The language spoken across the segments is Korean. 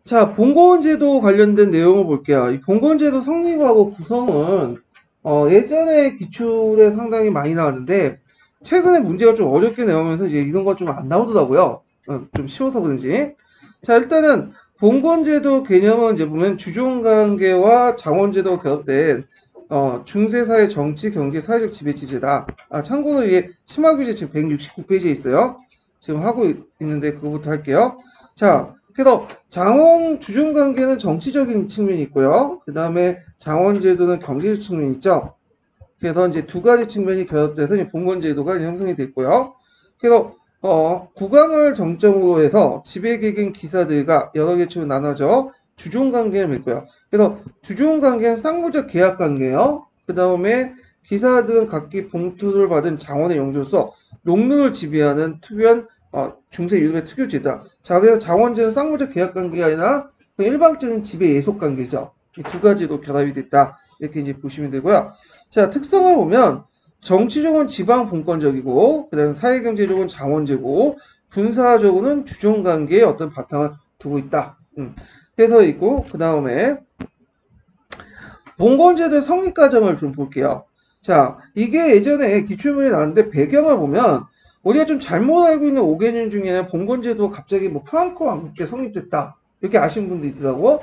자, 봉건제도 관련된 내용을 볼게요. 이 봉건제도 성립하고 구성은 예전에 기출에 상당히 많이 나왔는데 최근에 문제가 좀 어렵게 나오면서 이제 이런 거 좀 안 나오더라고요. 좀 쉬워서 그런지. 자, 일단은 봉건제도 개념은 이제 보면 주종관계와 장원제도가 결합된 중세사회 정치, 경제, 사회적 지배체제다. 참고로 이게 심화규제 지금 169페이지에 있어요. 지금 하고 있는데 그거부터 할게요. 자, 그래서 장원 주종 관계는 정치적인 측면이 있고요. 그 다음에 장원제도는 경제적 측면이 있죠. 그래서 이제 두 가지 측면이 결합돼서 이제 봉건제도가 형성이 됐고요. 그래서 국왕을 정점으로 해서 지배계층 기사들과 여러 계층으로 나눠져 주종 관계를 맺고요. 그래서 주종 관계는 쌍무적 계약 관계예요. 그 다음에 기사들은 각기 봉투를 받은 장원의 영주로서 농노를 지배하는 특유한 중세 유럽의 특유제다. 자, 그래서 장원제는 쌍무적 계약 관계가 아니라 일방적인 지배 예속 관계죠. 이 두 가지로 결합이 됐다. 이렇게 이제 보시면 되고요. 자, 특성을 보면 정치적으로는 지방 분권적이고, 그다음에 사회경제적으로는 장원제고, 군사적으로는 주종관계의 어떤 바탕을 두고 있다. 해서 있고, 그 다음에 봉건제도의 성립 과정을 좀 볼게요. 자, 이게 예전에 기출문에 나왔는데 배경을 보면 우리가 좀 잘못 알고 있는 5개년 중에 봉건제도가 갑자기 뭐 프랑코 왕국때 성립됐다. 이렇게 아시는 분도 있더라고.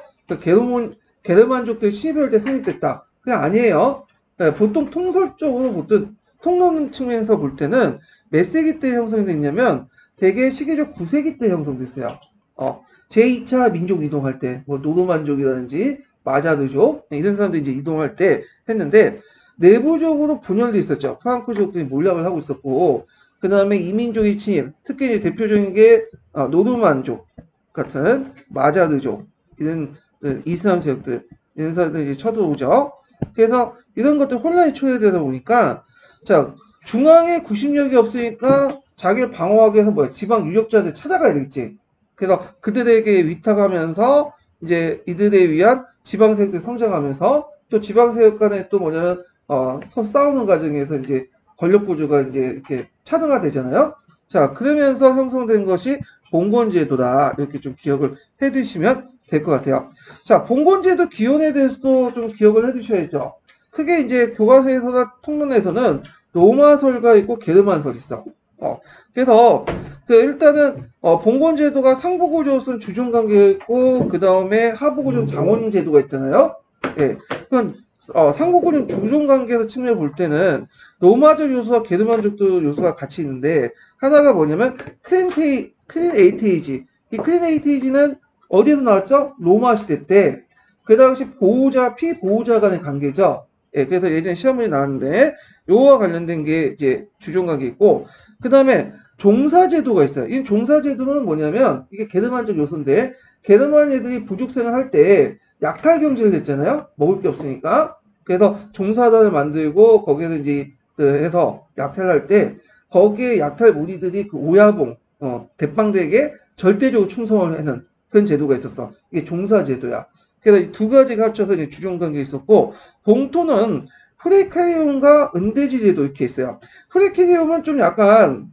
게르만족들 침입할 때 성립됐다. 그게 아니에요. 네, 보통 통설적으로 보통 통론 측면에서 볼 때는 몇 세기 때 형성이 됐냐면 대개 시기적 9세기 때 형성됐어요. 제2차 민족 이동할 때, 뭐 노르만족이라든지 마자르족 이런 사람들이 이제 이동할 때 했는데 내부적으로 분열돼 있었죠. 프랑크족들이 몰락을 하고 있었고 그 다음에 이민족의 침입, 특히 이제 대표적인 게 노르만족 같은 마자르족 이런 이슬람 세력들 이런 사람들이 이제 쳐들어오죠. 그래서 이런 것들 혼란이 초래되다 보니까 자 중앙에 구심력이 없으니까 자기를 방어하기 위해서 뭐야 지방 유력자들 찾아가야 되겠지. 그래서 그들에게 위탁하면서 이제 이들에 의한 지방 세력들이 성장하면서 또 지방 세력 간에 또 뭐냐면 서로 싸우는 과정에서 이제 권력 구조가 이제 이렇게 차등화되잖아요. 자 그러면서 형성된 것이 봉건제도다 이렇게 좀 기억을 해두시면 될 것 같아요. 자 봉건제도 기원에 대해서도 좀 기억을 해두셔야죠. 크게 이제 교과서에서나 통론에서는 로마설가 있고 게르만설이 있어. 그래서 일단은 봉건제도가 상부구조선 주종관계였고 그 다음에 하부구조는 장원제도가 있잖아요. 예, 그건 상부구조는 주종관계에서 측면을 볼 때는 로마적 요소와 게르만족도 요소가 같이 있는데 하나가 뭐냐면 클린에이테이지. 이 클린에이테이지는 어디에서 나왔죠? 로마 시대 때 그 당시 보호자 피보호자 간의 관계죠. 예, 그래서 예전에 시험문이 나왔는데 요거와 관련된 게 이제 주종관계 있고 그 다음에 종사제도가 있어요. 이 종사제도는 뭐냐면 이게 게르만적 요소인데 게르만 애들이 부족생을 할 때 약탈 경제를 했잖아요. 먹을 게 없으니까. 그래서 종사단을 만들고 거기에서 이제 해서 약탈할 때 거기에 약탈 무리들이 그 오야봉 대빵대에게 절대적으로 충성을 하는 그런 제도가 있었어. 이게 종사제도야. 그래서 이 두 가지가 합쳐서 이제 주종관계 있었고 봉토는 프레카리움과 은대지 제도 이렇게 있어요. 프레카리움은 좀 약간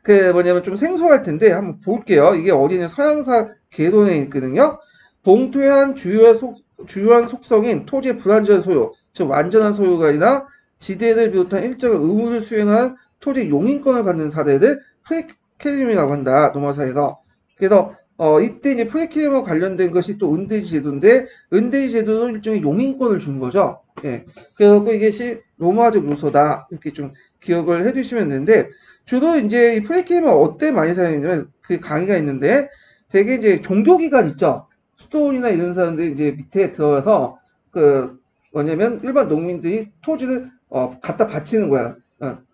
그 뭐냐면 좀 생소할 텐데 한번 볼게요. 이게 어디는 서양사 개론에 있거든요. 봉토의 주요한 속성인 토지의 불완전한 소유, 즉 완전한 소유가 아니라 지대를 비롯한 일정한 의무를 수행한 토지 용인권을 갖는 사례를 프레케림이라고 한다. 노마사에서. 그래서 이때 이제 프레케림과 관련된 것이 또 은대지 제도인데 은대지 제도는 일종의 용인권을 준 거죠. 예. 그래서 이게 로마적 요소다. 이렇게 좀 기억을 해두시면 되는데 주로 이제 이 프레임은 어때 많이 사용하냐면 그 강의가 있는데 되게 이제 종교기관 있죠. 수도원이나 이런 사람들이 이제 밑에 들어가서 그 뭐냐면 일반 농민들이 토지를 갖다 바치는 거야.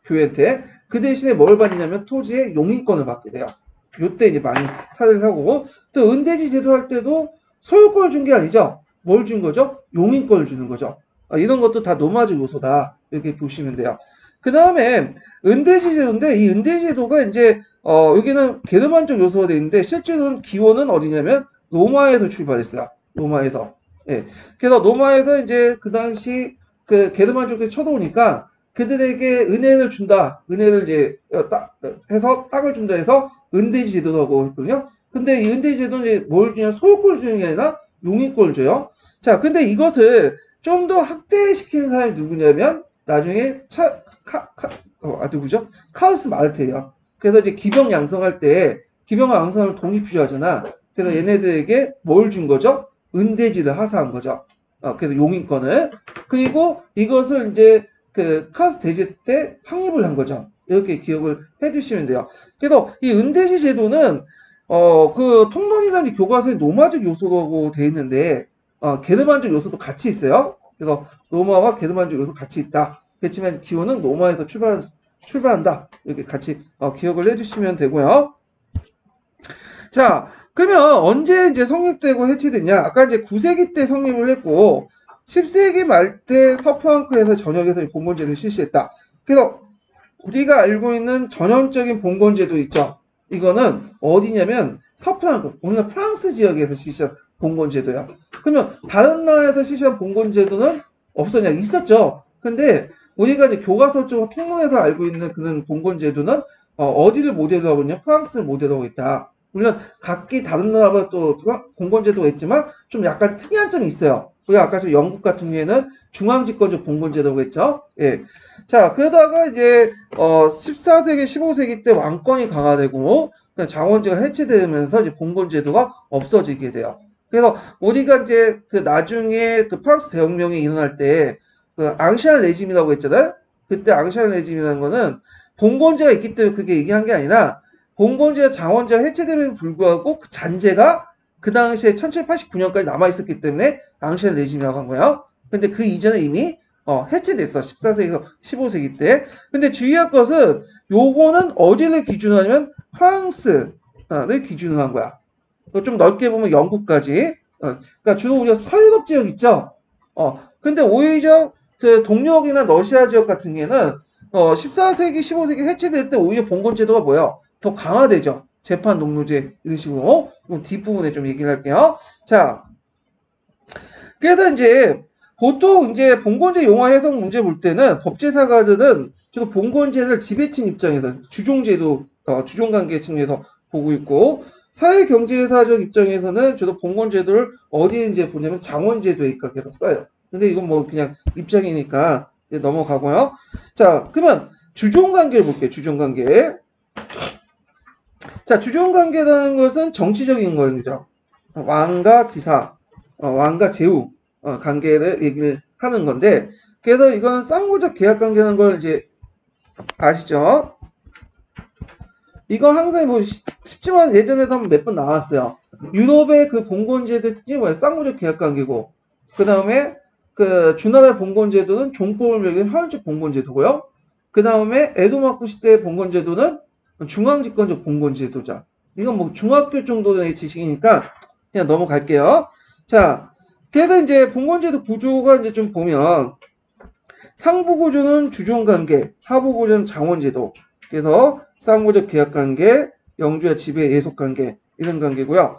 교회한테. 그 대신에 뭘 받냐면 토지의 용인권을 받게 돼요. 요때 이제 많이 사례를 하고 또 은대지 제도 할 때도 소유권을 준 게 아니죠. 뭘 준 거죠? 용인권을 주는 거죠. 이런 것도 다 노마적 요소다. 이렇게 보시면 돼요. 그 다음에 은대지 제도인데 이 은대지 제도가 이제 여기는 게르만적 요소가 되어 있는데 실제로는 기원은 어디냐면 로마에서 출발했어요. 로마에서. 예. 그래서 로마에서 이제 그 당시 그 게르만족들이 쳐들어오니까 그들에게 은혜를 준다. 은혜를 이제 해서 땅을 준다 해서 은대지 제도라고 했거든요. 근데 이 은대제도는 이제 뭘 주냐? 소유권을 주는 게 아니라 용의권을 줘요. 자, 근데 이것을 좀 더 확대시킨 사람이 누구냐면 나중에 누구죠? 카우스 마르텔이요. 그래서 이제 기병 양성할 때 기병 양성을 돈이 필요하잖아. 그래서 얘네들에게 뭘 준 거죠? 은대지를 하사한 거죠. 그래서 용인권을. 그리고 이것을 이제 그 카우스 대제 때 확립을 한 거죠. 이렇게 기억을 해주시면 돼요. 그래서 이 은대지 제도는 그 통론이라는 교과서에 노마적 요소라고 되어 있는데 게르만족 요소도 같이 있어요. 그래서 노마와 게르만족 요소 같이 있다. 그렇지만 기호는 노마에서 출발한다. 이렇게 같이 기억을 해주시면 되고요. 자, 그러면 언제 이제 성립되고 해체됐냐? 아까 이제 9세기 때 성립을 했고 10세기 말 때 서프랑크에서 전역에서 봉건제도를 실시했다. 그래서 우리가 알고 있는 전형적인 봉건제도 있죠. 이거는 어디냐면 서프랑크, 우리가 프랑스 지역에서 실시한 봉건제도야. 그러면 다른 나라에서 실시한 봉건제도는 없었냐? 있었죠. 근데 우리가 이제 교과서적으로 통론에서 알고 있는 그런 봉건제도는 어디를 모델로 하고 있냐? 프랑스를 모델로 하고 있다. 물론 각기 다른 나라마다 또 봉건제도가 있지만 좀 약간 특이한 점이 있어요. 우리가 아까 영국 같은 경우에는 중앙집권적 봉건제도가 있죠. 예. 자, 그러다가 이제 14세기, 15세기 때 왕권이 강화되고 장원제가 해체되면서 이제 봉건제도가 없어지게 돼요. 그래서 우리가 이제 그 나중에 그 프랑스 대혁명이 일어날 때 그 앙시안 레짐이라고 했잖아요. 그때 앙시안 레짐이라는 거는 봉건제가 있기 때문에 그게 얘기한 게 아니라 봉건제와 장원제가 해체됨에도 불구하고 그 잔재가 그 당시에 1789년까지 남아있었기 때문에 앙시안 레짐이라고 한 거예요. 근데 그 이전에 이미 해체됐어. 14세기에서 15세기 때. 근데 주의할 것은 요거는 어디를 기준으로 하냐면 프랑스를 기준으로 한 거야. 좀 넓게 보면 영국까지. 그러니까 주로 우리가 서유럽 지역 있죠. 근데 오히려 그 동유럽이나 러시아 지역 같은 경우에는 14세기, 15세기 해체될 때 오히려 봉건제도가 뭐야? 더 강화되죠. 재판 농노제 이런 식으로. 뒷부분에 좀 얘기를 할게요. 자, 그래서 이제 보통 이제 봉건제 용어 해석 문제 볼 때는 법제사가들은 주로 봉건제를 지배층 입장에서 주종제도 주종관계 측면에서 보고 있고 사회경제사적 입장에서는 주로 봉건제도를 어디에 이제 보냐면 장원제도에 입각해서 써요. 근데 이건 뭐 그냥 입장이니까 이제 넘어가고요. 자, 그러면 주종관계를 볼게요. 주종관계. 자, 주종관계라는 것은 정치적인 거죠. 왕과 기사, 왕과 제후 관계를 얘기를 하는 건데, 그래서 이건 쌍구적 계약 관계라는 걸 이제 아시죠? 이건 항상 뭐 쉽지만 예전에도 한번 몇 번 나왔어요. 유럽의 그 봉건제도 특징이 뭐예요? 쌍구적 계약 관계고, 그 다음에 그 주나라 봉건제도는 종법을 매긴 화연적 봉건제도고요. 그 다음에 에도마쿠 시대의 봉건제도는 중앙집권적 봉건제도자. 이건 뭐 중학교 정도의 지식이니까 그냥 넘어갈게요. 자, 그래서 이제 봉건제도 구조가 이제 좀 보면 상부 구조는 주종관계, 하부 구조는 장원제도. 그래서 쌍구적 계약관계, 영주와 지배 예속관계 이런 관계고요.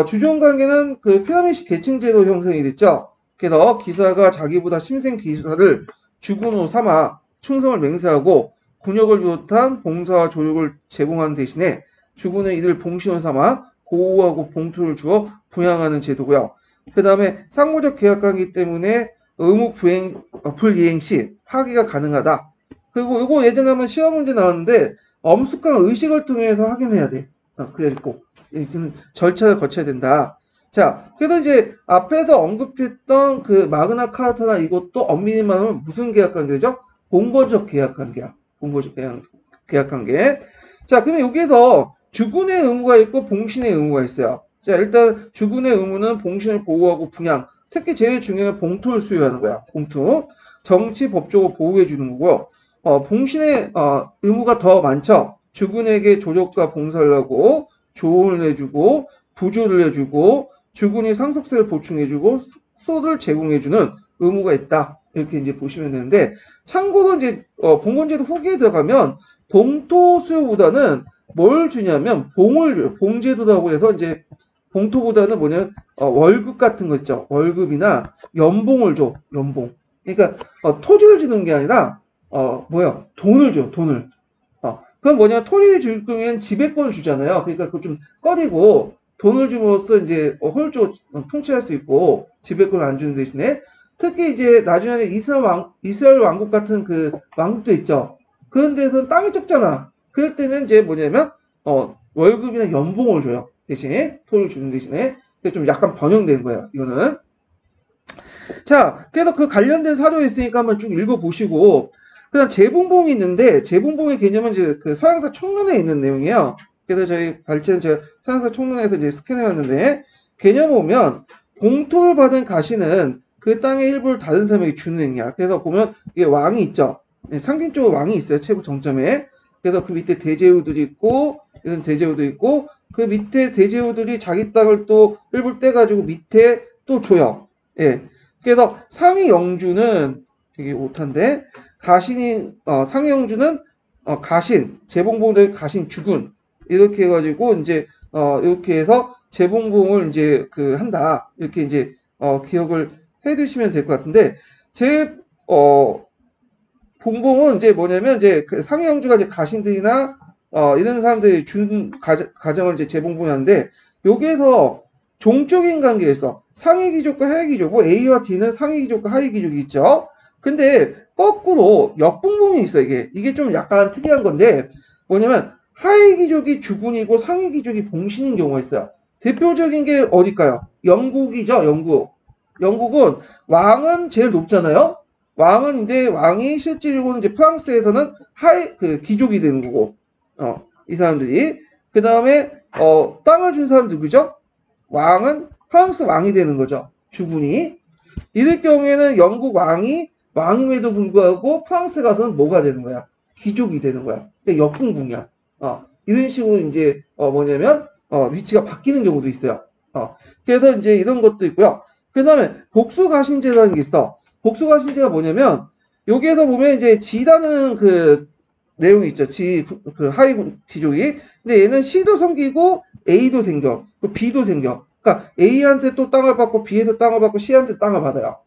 주종관계는 그 피라미식 계층제도 형성이 됐죠. 그래서 기사가 자기보다 심생 기사를 주군으로 삼아 충성을 맹세하고 군역을 비롯한 봉사와 조력을 제공하는 대신에 주군은 이들 봉신을 삼아 보호하고 봉투를 주어 부양하는 제도고요. 그 다음에 상호적 계약관계이기 때문에 의무 불이행 시 파기가 가능하다. 그리고 이거 예전에 한번 시험 문제 나왔는데 엄숙한 의식을 통해서 확인해야 돼. 그래고 지금 절차를 거쳐야 된다. 자, 그래서 이제 앞에서 언급했던 그 마그나 카르타나 이것도 엄밀히 말하면 무슨 계약관계죠? 봉건적 계약관계야. 봉건적 계약관계. 자, 그러면 여기에서 주군의 의무가 있고 봉신의 의무가 있어요. 자, 일단 주군의 의무는 봉신을 보호하고 분양, 특히 제일 중요한 봉투를 수여하는 거야. 봉투. 정치 법적으로 보호해 주는 거고요. 봉신의 의무가 더 많죠. 주군에게 조력과 봉사를 하고 조언을 해주고 부조를 해주고 주군이 상속세를 보충해주고 숙소를 제공해주는 의무가 있다. 이렇게 이제 보시면 되는데 참고로 이제 봉건제도 후기에 들어가면 봉토 수요보다는 뭘 주냐면 봉을 줘요. 봉제도라고 해서 이제 봉토보다는 뭐냐면 월급 같은 거 있죠. 월급이나 연봉을 줘. 연봉. 그러니까 토지를 주는 게 아니라 돈을 줘. 돈을. 그럼 뭐냐 토지를 줄 거면 지배권을 주잖아요. 그러니까 그거 좀 꺼리고 돈을 줌으로써 이제 효율적으로 통치할 수 있고 지배권을 안 주는 대신에 특히 이제 나중에 이스라엘 왕국 같은 그 왕국도 있죠. 그런 데서는 땅이 적잖아. 그럴 때는 이제 뭐냐면 월급이나 연봉을 줘요. 대신에 돈을 주는 대신에 좀 약간 변형된 거예요. 이거는. 자, 그래서 그 관련된 사료에 있으니까 한번 쭉 읽어보시고, 그다음 재봉봉이 있는데, 재봉봉의 개념은 이제 그 서양사 총론에 있는 내용이에요. 그래서 저희 발제는 제가 서양사 총론에서 이제 스캔해왔는데, 개념 보면, 봉토를 받은 가시는 그 땅의 일부를 다른 사람에게 주는 행위야. 그래서 보면, 이게 왕이 있죠. 상징 쪽으로 왕이 있어요. 최고 정점에. 그래서 그 밑에 대제후들이 있고, 이런 대제후도 있고, 그 밑에 대제후들이 자기 땅을 또 일부 떼가지고 밑에 또 줘요. 예. 그래서 상위 영주는 되게 오탄데 상위 영주는 가신 재봉봉들 가신 주군 이렇게 해가지고 이제 이렇게 해서 재봉봉을 이제 그 한다 이렇게 이제 기억을 해두시면 될 것 같은데 제 봉봉은 이제 뭐냐면 이제 그 상위 영주가 이제 가신들이나 이런 사람들이 준 가정을 이제 재봉봉하는데 여기에서 종적인 관계에서 상위 귀족과 하위 귀족, 뭐 A와 D는 상위 귀족과 하위 귀족이 있죠. 근데 거꾸로 역분봉이 있어 이게 좀 약간 특이한 건데 뭐냐면 하위 귀족이 주군이고 상위 귀족이 봉신인 경우가 있어요. 대표적인 게 어딜까요? 영국이죠. 영국은 왕은 제일 높잖아요. 왕이 실제로는 이제 프랑스에서는 그 귀족이 되는 거고 이 사람들이 그 다음에 땅을 준 사람 누구죠? 왕은 프랑스 왕이 되는 거죠. 주군이. 이럴 경우에는 영국 왕임에도 불구하고 프랑스 가서는 뭐가 되는 거야? 귀족이 되는 거야. 역분궁이야. 이런 식으로 이제 뭐냐면 위치가 바뀌는 경우도 있어요. 그래서 이제 이런 것도 있고요. 그 다음에 복수가신제라는 게 있어. 복수가신제가 뭐냐면 여기에서 보면 이제 지라는 그 내용이 있죠. 그 하위 귀족이. 근데 얘는 C도 생기고 A도 생겨. B도 생겨. 그러니까 A한테 또 땅을 받고 B에서 땅을 받고 C한테 땅을 받아요.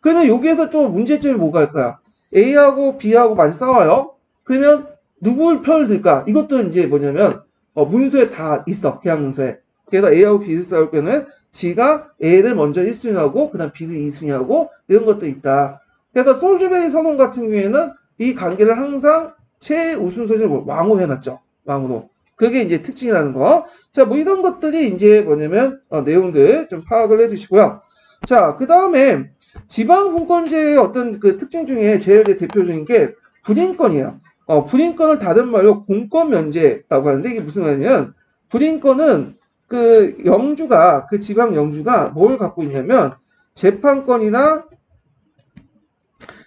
그러면 여기에서 또 문제점이 뭐가 있을까요? A하고 B하고 많이 싸워요. 그러면 누굴 편을 들까? 이것도 이제 뭐냐면 문서에 다 있어. 계약 문서에. 그래서 A하고 B를 싸울 때는 G가 A를 먼저 1순위하고 그다음 B를 2순위하고 이런 것도 있다. 그래서 솔즈베리 선언 같은 경우에는 이 관계를 항상 최우순서를 왕으로 해놨죠. 왕으로. 그게 이제 특징이라는 거. 자, 뭐 이런 것들이 이제 뭐냐면 내용들 좀 파악을 해두시고요. 자, 그 다음에 지방분권제의 어떤 그 특징 중에 제일 대표적인 게 불인권이에요. 불인권을 다른 말로 공권면제라고 하는데 이게 무슨 말이냐면 불인권은 그 영주가 그 지방 영주가 뭘 갖고 있냐면 재판권이나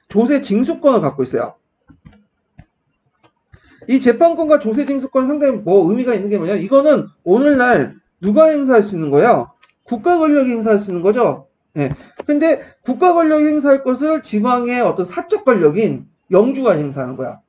조세 징수권을 갖고 있어요. 이 재판권과 조세 징수권 상당히 뭐 의미가 있는 게 뭐냐? 이거는 오늘날 누가 행사할 수 있는 거예요? 국가 권력이 행사할 수 있는 거죠. 예. 근데 국가 권력이 행사할 것을 지방의 어떤 사적 권력인 영주가 행사하는 거야.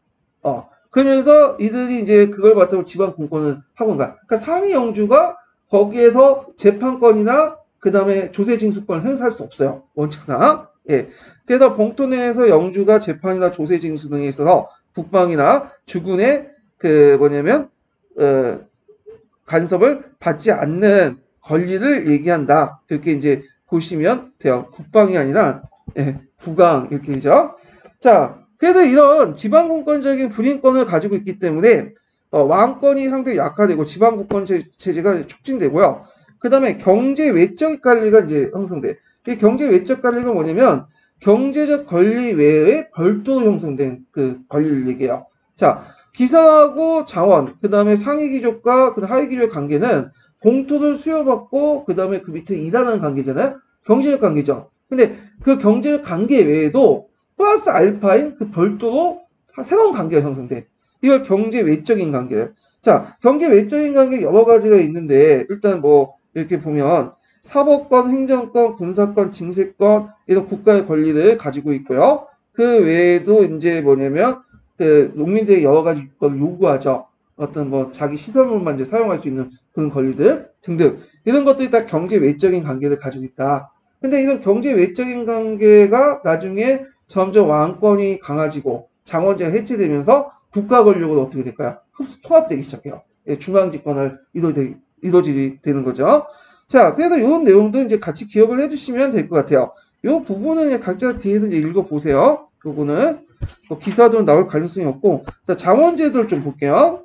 그러면서 이들이 이제 그걸 바탕으로 지방 공권을 하고 있는 거야. 그러니까 상위 영주가 거기에서 재판권이나 그 다음에 조세 징수권을 행사할 수 없어요. 원칙상. 예. 그래서 봉토 내에서 영주가 재판이나 조세 징수 등에 있어서 국방이나 주군의 그 뭐냐면 간섭을 받지 않는 권리를 얘기한다. 이렇게 이제 보시면 돼요. 국방이 아니라 국왕 이렇게죠. 자, 그래서 이런 지방분권적인 불인권을 가지고 있기 때문에 왕권이 상당히 약화되고 지방분권 체제가 촉진되고요. 그 다음에 경제 외적 관리가 이제 형성돼. 이 경제 외적 관리가 뭐냐면 경제적 권리 외에 별도로 형성된 그 권리를 얘기해요. 자, 기사하고 자원, 그 다음에 상위 귀족과 그 하위 귀족의 관계는 봉토를 수여받고 그 다음에 그 밑에 일하는 관계잖아요. 경제적 관계죠. 근데 그 경제적 관계 외에도 플러스 알파인 그 별도로 새로운 관계가 형성돼. 이걸 경제 외적인 관계예요. 자, 경제 외적인 관계 여러 가지가 있는데 일단 뭐 이렇게 보면 사법권, 행정권, 군사권, 징세권 이런 국가의 권리를 가지고 있고요. 그 외에도 이제 뭐냐면 그 농민들의 여러 가지 걸 요구하죠. 어떤 뭐 자기 시설물만 이제 사용할 수 있는 그런 권리들 등등 이런 것들이 다 경제 외적인 관계를 가지고 있다. 근데 이런 경제 외적인 관계가 나중에 점점 왕권이 강화지고 장원제가 해체되면서 국가 권력으로 어떻게 될까요? 통합되기 시작해요. 중앙 집권을 이루게 이루어지게 되는 거죠. 자, 그래서 이런 내용도 이제 같이 기억을 해주시면 될 것 같아요. 이 부분은 각자 뒤에서 이제 읽어보세요. 요거는 뭐 기사도 나올 가능성이 없고, 자, 장원제도를 좀 볼게요.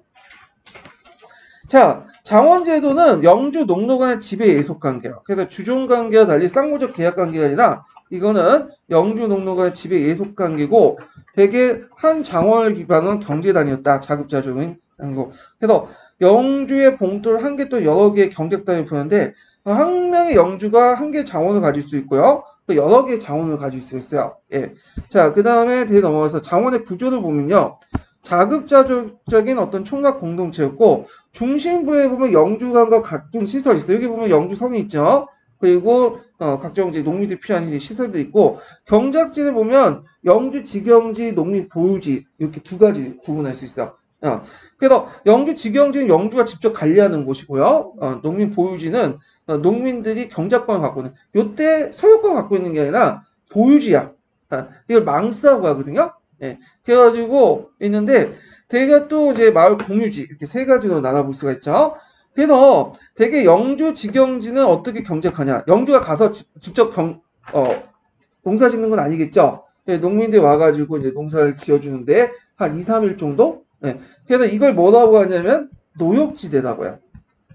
자, 장원제도는 영주 농노 간의 지배 예속 관계예요. 그래서 주종 관계와 달리 쌍무적 계약 관계가 아니라 이거는 영주 농노 간의 지배 예속 관계고 되게 한 장원을 기반한 경제단이었다. 자급자족인 거. 그래서 영주의 봉돌 한 개 또 여러 개의 경작단을 부르는데 한 명의 영주가 한 개의 장원을 가질 수 있고요. 또 여러 개의 장원을 가질 수 있어요. 예. 자, 그 다음에 뒤에 넘어가서 장원의 구조를 보면요. 자급자족적인 어떤 총각 공동체였고 중심부에 보면 영주관과 각종 시설이 있어요. 여기 보면 영주성이 있죠. 그리고 각종 이제 농민들이 필요한 시설도 있고 경작지를 보면 영주 직영지, 농민 보유지 이렇게 두 가지 구분할 수 있어요. 그래서 영주 직영지는 영주가 직접 관리하는 곳이고요. 농민 보유지는 농민들이 경작권을 갖고 있는. 요때 소유권을 갖고 있는 게 아니라 보유지야. 이걸 망사라고 하거든요. 예. 그래가지고 있는데 대개 또 이제 마을 공유지 이렇게 세 가지로 나눠볼 수가 있죠. 그래서 대개 영주 직영지는 어떻게 경작하냐? 영주가 가서 직접 농사 짓는 건 아니겠죠. 예, 농민들이 와가지고 이제 농사를 지어주는데 한 2, 3일 정도? 예. 그래서 이걸 뭐라고 하냐면 노역지대라고 해요.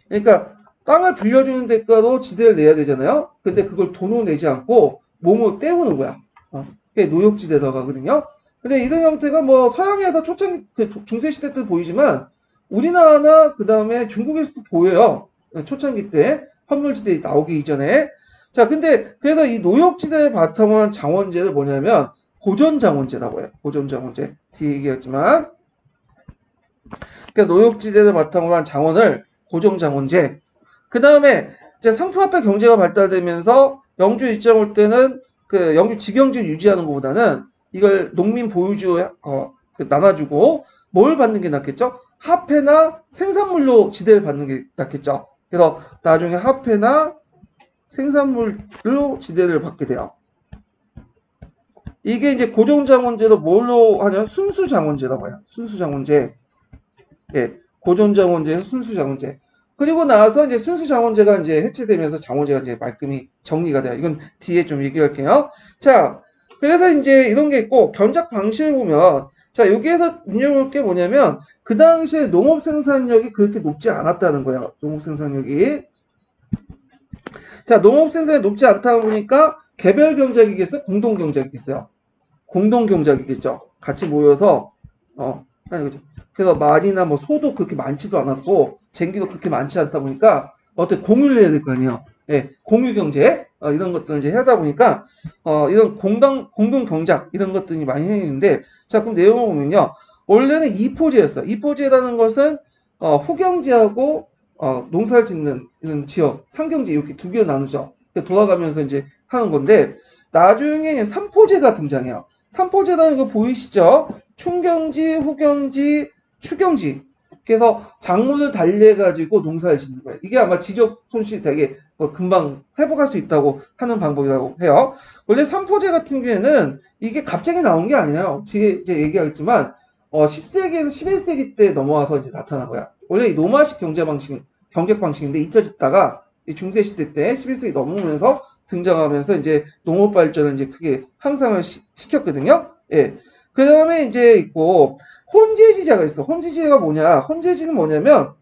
그러니까 땅을 빌려주는 대가로 지대를 내야 되잖아요. 근데 그걸 돈으로 내지 않고 몸으로 때우는 거야. 그게 노역지대라고 하거든요. 근데 이런 형태가 뭐 서양에서 초창기 중세시대 때 보이지만 우리나라나 그 다음에 중국에서도 보여요. 초창기 때 환물지대 나오기 이전에. 자, 근데 그래서 이 노역지대를 바탕으로 한 장원제를 뭐냐면 고전장원제라고 해요. 고전장원제. 뒤에 얘기했지만 그러니까 노역지대를 바탕으로 한 장원을 고정장원제. 그 다음에 이제 상품화폐 경제가 발달되면서 영주 입장 올 때는 그 영주 직영지를 유지하는 것보다는 이걸 농민 보유지로 나눠주고 뭘 받는 게 낫겠죠? 화폐나 생산물로 지대를 받는 게 낫겠죠. 그래서 나중에 화폐나 생산물로 지대를 받게 돼요. 이게 이제 고정장원제로 뭘로 하냐면 순수장원제라고 해요. 순수장원제. 예, 고전장원제에서 순수장원제. 그리고 나서 이제 순수장원제가 이제 해체되면서 장원제가 이제 말끔히 정리가 돼요. 이건 뒤에 좀 얘기할게요. 자, 그래서 이제 이런 게 있고 견작 방식을 보면 자, 여기에서 눈여볼 게 뭐냐면 그 당시에 농업 생산력이 그렇게 높지 않았다는 거예요. 농업 생산력이. 자, 농업 생산이 높지 않다 보니까 개별 경작이겠어요? 공동 경작이겠어요? 공동 경작이겠죠. 같이 모여서 하는 거죠. 그래서 말이나 뭐 소도 그렇게 많지도 않았고 쟁기도 그렇게 많지 않다 보니까 어떻게 공유를 해야 될 거 아니에요. 예, 공유 경제 이런 것들을 이제 하다 보니까 이런 공동 경작 이런 것들이 많이 생기는데 자, 그럼 내용을 보면요. 원래는 이포제였어. 이포제라는 것은 후경지하고 농사를 짓는 이런 지역, 상경지 이렇게 두 개로 나누죠. 돌아가면서 이제 하는 건데 나중에 삼포제가 등장해요. 삼포제라는 거 보이시죠? 충경지, 후경지, 추경지. 그래서 작물을 달래가지고 농사를 짓는 거예요. 이게 아마 지적 손실이 되게 금방 회복할 수 있다고 하는 방법이라고 해요. 원래 삼포제 같은 경우에는 이게 갑자기 나온 게 아니에요. 뒤에 이제 얘기하겠지만 10세기에서 11세기 때 넘어와서 이제 나타난 거야. 원래 이 노마식 경제 방식인데 잊혀졌다가 중세 시대 때 11세기 넘어오면서 등장하면서 이제 농업 발전을 이제 크게 향상을 시켰거든요. 예. 그 다음에 이제 있고 혼재지제가 있어. 혼재지제가 뭐냐? 혼재지는 뭐냐면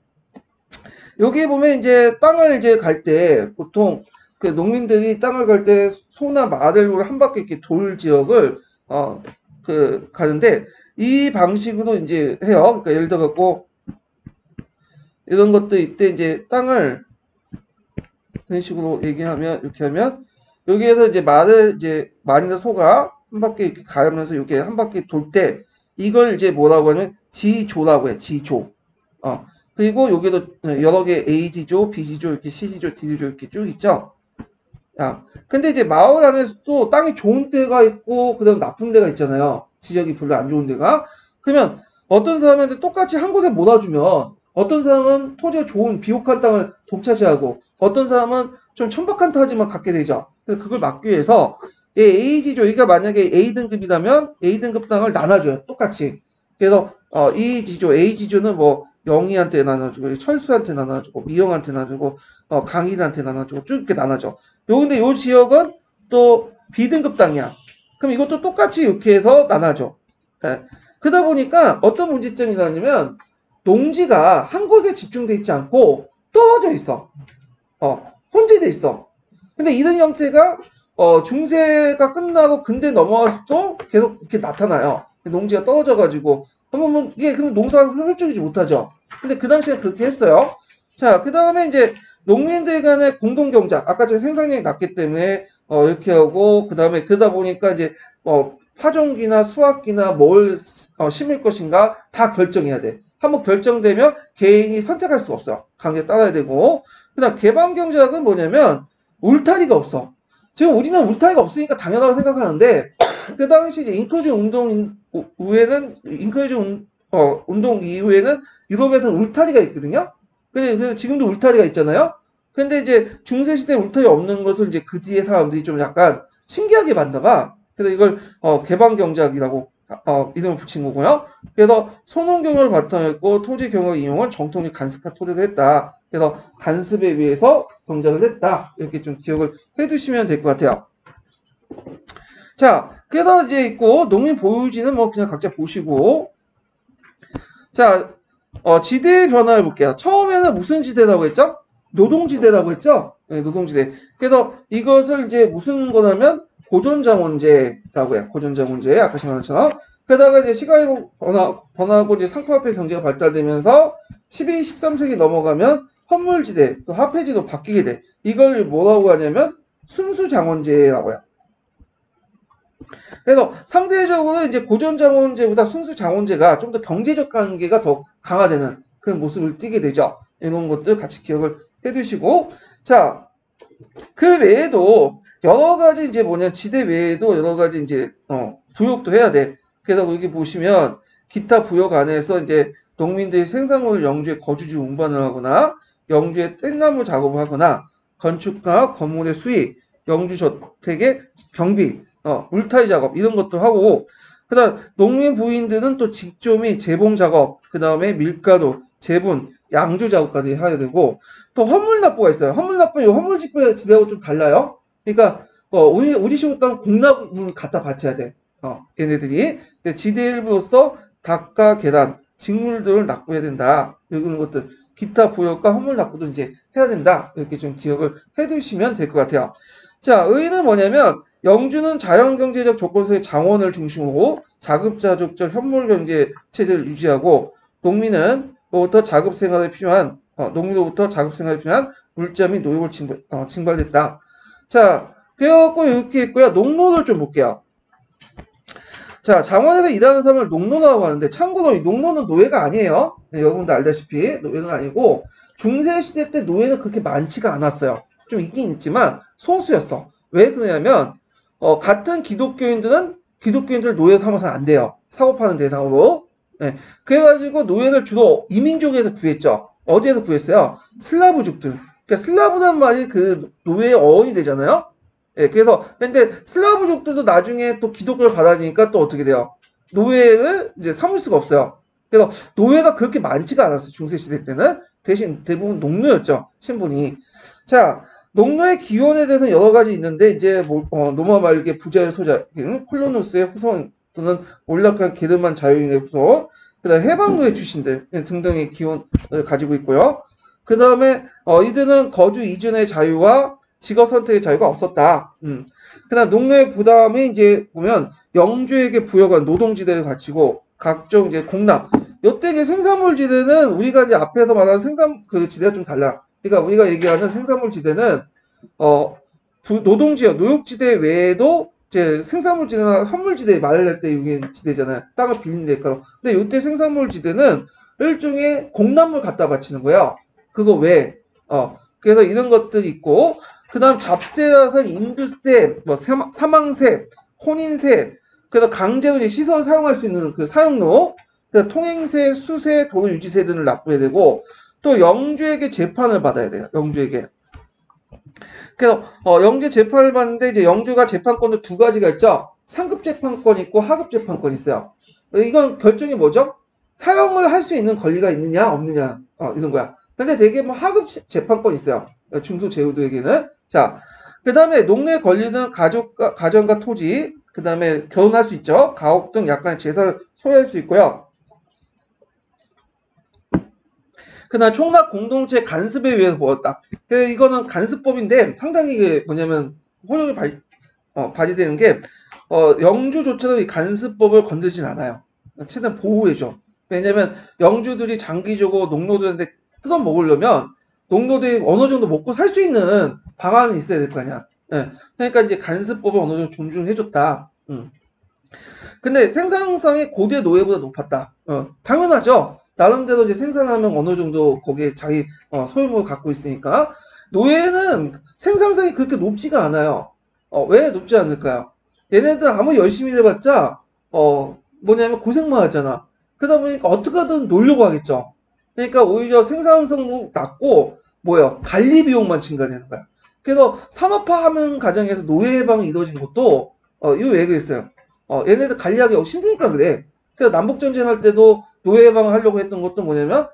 여기 보면 이제 땅을 이제 갈 때 보통 그 농민들이 땅을 갈 때 소나 말을 한 바퀴 이렇게 돌 지역을 가는데 이 방식으로 이제 해요. 그러니까 예를 들어 갖고 이런 것도 이때 이제 땅을 그런 식으로 얘기하면 이렇게 하면 여기에서 이제 말이나 소가 한 바퀴 이렇게 가면서 이렇게 한 바퀴 돌 때 이걸 이제 뭐라고 하면 지조라고 해. 지조. 그리고 여기도 여러 개 A지조, B지조, 이렇게 C지조, D지조 이렇게 쭉 있죠. 근데 이제 마을 안에서도 땅이 좋은 데가 있고 그다음 나쁜 데가 있잖아요. 지역이 별로 안 좋은 데가. 그러면 어떤 사람한테 똑같이 한 곳에 몰아주면 어떤 사람은 토지가 좋은 비옥한 땅을 독차지하고 어떤 사람은 좀 천박한 토지만 갖게 되죠. 그래서 그걸 막기 위해서 A지조, 여기가 만약에 A등급이라면 A등급 땅을 나눠줘요. 똑같이. 그래서 이 지조, A지조는 뭐 영희한테 나눠주고, 철수한테 나눠주고, 미영한테 나눠주고, 강인한테 나눠주고, 쭉 이렇게 나눠줘. 근데 요 지역은 또 B등급 땅이야. 그럼 이것도 똑같이 이렇게 해서 나눠줘. 예. 그러다 보니까 어떤 문제점이 나냐면, 농지가 한 곳에 집중돼 있지 않고 떨어져 있어. 혼재돼 있어. 근데 이런 형태가 중세가 끝나고 근대 넘어가서도 계속 이렇게 나타나요. 농지가 떨어져가지고 그러면 이게 그럼 농사가 효율적이지 못하죠. 근데 그 당시에 그렇게 했어요. 자, 그 다음에 이제 농민들 간의 공동 경작. 아까 전에 생산량이 낮기 때문에 이렇게 하고 그 다음에 그러다 보니까 이제 파종기나 수확기나 뭘 심을 것인가 다 결정해야 돼. 한번 결정되면 개인이 선택할 수가 없어. 강제 따라야 되고. 그다음 개방 경작은 뭐냐면 울타리가 없어. 지금 우리는 울타리가 없으니까 당연하다고 생각하는데 그 당시 이제 잉크루즈 운동 이후에는 운동 이후에는 유럽에서는 울타리가 있거든요. 근데 지금도 울타리가 있잖아요. 근데 이제 중세 시대 울타리 없는 것을 이제 그 뒤에 사람들이 좀 약간 신기하게 봤나 봐. 그래서 이걸 개방 경작이라고 이름을 붙인 거고요. 그래서 소농경을 바탕으로 했고 토지 경영 이용은 정통이 간습화 토대로 했다. 그래서 간습에 의해서 경작을 했다. 이렇게 좀 기억을 해두시면 될 것 같아요. 자, 그래서 이제 있고 농민 보유지는 뭐 그냥 각자 보시고 자, 지대의 변화를 볼게요. 처음에는 무슨 지대라고 했죠? 노동지대라고 했죠? 네, 노동지대. 그래서 이것을 이제 무슨 거냐면 고존자원제라고 해요. 고존자원제. 아까 말한 것처럼. 게다가 이제 시간이 변하고 이제 상품화폐 경제가 발달되면서 12, 13세기 넘어가면 헌물지대, 또 화폐지도 바뀌게 돼. 이걸 뭐라고 하냐면 순수장원제라고 해요. 그래서 상대적으로 이제 고전장원제보다 순수장원제가 좀 더 경제적 관계가 더 강화되는 그런 모습을 띠게 되죠. 이런 것들 같이 기억을 해두시고, 자, 그 외에도 여러 가지 이제 지대 외에도 여러 가지 이제 부역도 해야 돼. 그래서 여기 보시면 기타 부역 안에서 이제 농민들이 생산물을 영주에 거주지 운반을 하거나 영주에 땡나무 작업을 하거나 건축가 건물의 수입, 영주 저택의 경비, 울타리 작업 이런 것도 하고 그다음 농민 부인들은 또 직조 및 재봉 작업, 그 다음에 밀가루, 제분, 양조 작업까지 해야 되고 또 헌물납부가 있어요. 헌물납부는 이 헌물집회 지대하고 좀 달라요. 그러니까 우리 식으로 따면 공납을 갖다 바쳐야 돼. 얘네들이 지대 일부로서 닭과 계란, 직물들을 납부해야 된다. 이런 것들 기타 부역과 헌물납부도 이제 해야 된다. 이렇게 좀 기억을 해두시면 될 것 같아요. 자, 의는 뭐냐면 영주는 자연경제적 조건에서의 장원을 중심으로 자급자족적 현물경제 체제를 유지하고 농민은 로부터 자급생활에 필요한 농민으로부터 자급생활에 필요한 물자 및 노역을 징발했다. 자, 그래갖고 이렇게 있고요. 농노를 좀 볼게요. 자, 장원에서 일하는 사람을 농노라고 하는데 참고로 이 농노는 노예가 아니에요. 네, 여러분도 알다시피 노예가 아니고 중세시대 때 노예는 그렇게 많지가 않았어요. 좀 있긴 있지만 소수였어. 왜 그러냐면 같은 기독교인들을 노예 삼아서는 안 돼요. 사고 파는 대상으로. 네. 그래가지고 노예를 주로 이민족에서 구했죠. 어디에서 구했어요? 슬라브족들. 그러니까 슬라브란 말이 그 노예의 어원이 되잖아요. 예, 그래서 근데 슬라브족들도 나중에 또 기독교를 받아들이니까 또 어떻게 돼요? 노예를 이제 삼을 수가 없어요. 그래서 노예가 그렇게 많지가 않았어요. 중세시대 때는. 대신 대부분 농노였죠. 신분이. 자, 농노의 기원에 대해서는 여러 가지 있는데 이제 노마 말기의 부자의 소자, 콜로누스의 후손 또는 올락한 게르만 자유인의 후손, 그다음 해방노예 출신들 등등의 기원을 가지고 있고요. 그 다음에 이들은 거주 이전의 자유와 직업 선택의 자유가 없었다. 그다음 농노의 부담이 이제 보면 영주에게 부여한 노동지대를 갖추고 각종 이제 공납. 이때 이제 생산물 지대는 우리가 이제 앞에서 말하는 생산 그 지대가 좀 달라. 그러니까 우리가 얘기하는 생산물 지대는 노동지역, 노역지대 외에도 이제 생산물 지대나 선물 지대 말할 때 여기 지대잖아요. 땅을 빌린 데니까. 근데 이때 생산물 지대는 일종의 공납물 갖다 바치는 거예요. 그거 왜? 그래서 이런 것들이 있고, 그 다음 잡세라서 인두세, 사망세, 혼인세, 그래서 강제로 이제 시설을 사용할 수 있는 그 사용로, 그래서 통행세, 수세, 도로 유지세 등을 납부해야 되고, 또 영주에게 재판을 받아야 돼요. 영주에게. 그래서 영주 재판을 받는데 이제 영주가 재판권도 두 가지가 있죠. 상급 재판권 있고 하급 재판권 있어요. 이건 결정이 뭐죠? 사형을 할 수 있는 권리가 있느냐 없느냐 이런 거야. 근데 되게 뭐 하급 재판권 있어요. 중소제후도에게는. 자, 그 다음에 농내 권리는 가정과 토지, 그 다음에 결혼할 수 있죠. 가옥 등 약간의 재산을 소유할 수 있고요. 그다음 총각 공동체 간섭에 의해서 보았다. 이거는 간섭법인데 상당히 이게 뭐냐면 혼용이 발휘되는 게 영주조차도 이 간섭법을 건드진 않아요. 최대한 보호해줘. 왜냐면 영주들이 장기적으로 농노들한테 뜯어먹으려면 농노들이 어느 정도 먹고 살 수 있는 방안이 있어야 될 거 아니야. 예. 그러니까 이제 간섭법을 어느 정도 존중해줬다. 근데 생산성이 고대 노예보다 높았다. 당연하죠. 나름대로 이제 생산하면 어느 정도 거기에 자기 소유물을 갖고 있으니까. 노예는 생산성이 그렇게 높지가 않아요. 왜 높지 않을까요? 얘네들 아무 열심히 해봤자 뭐냐면 고생만 하잖아. 그러다 보니까 어떻게든 놀려고 하겠죠. 그러니까 오히려 생산성 낮고 뭐야 관리 비용만 증가되는 거야. 그래서 산업화하는 과정에서 노예 해방이 이루어진 것도 이거 왜 그랬어요? 얘네들 관리하기 힘드니까 그래. 그래서 남북전쟁 할 때도 노예 해방을 하려고 했던 것도 뭐냐면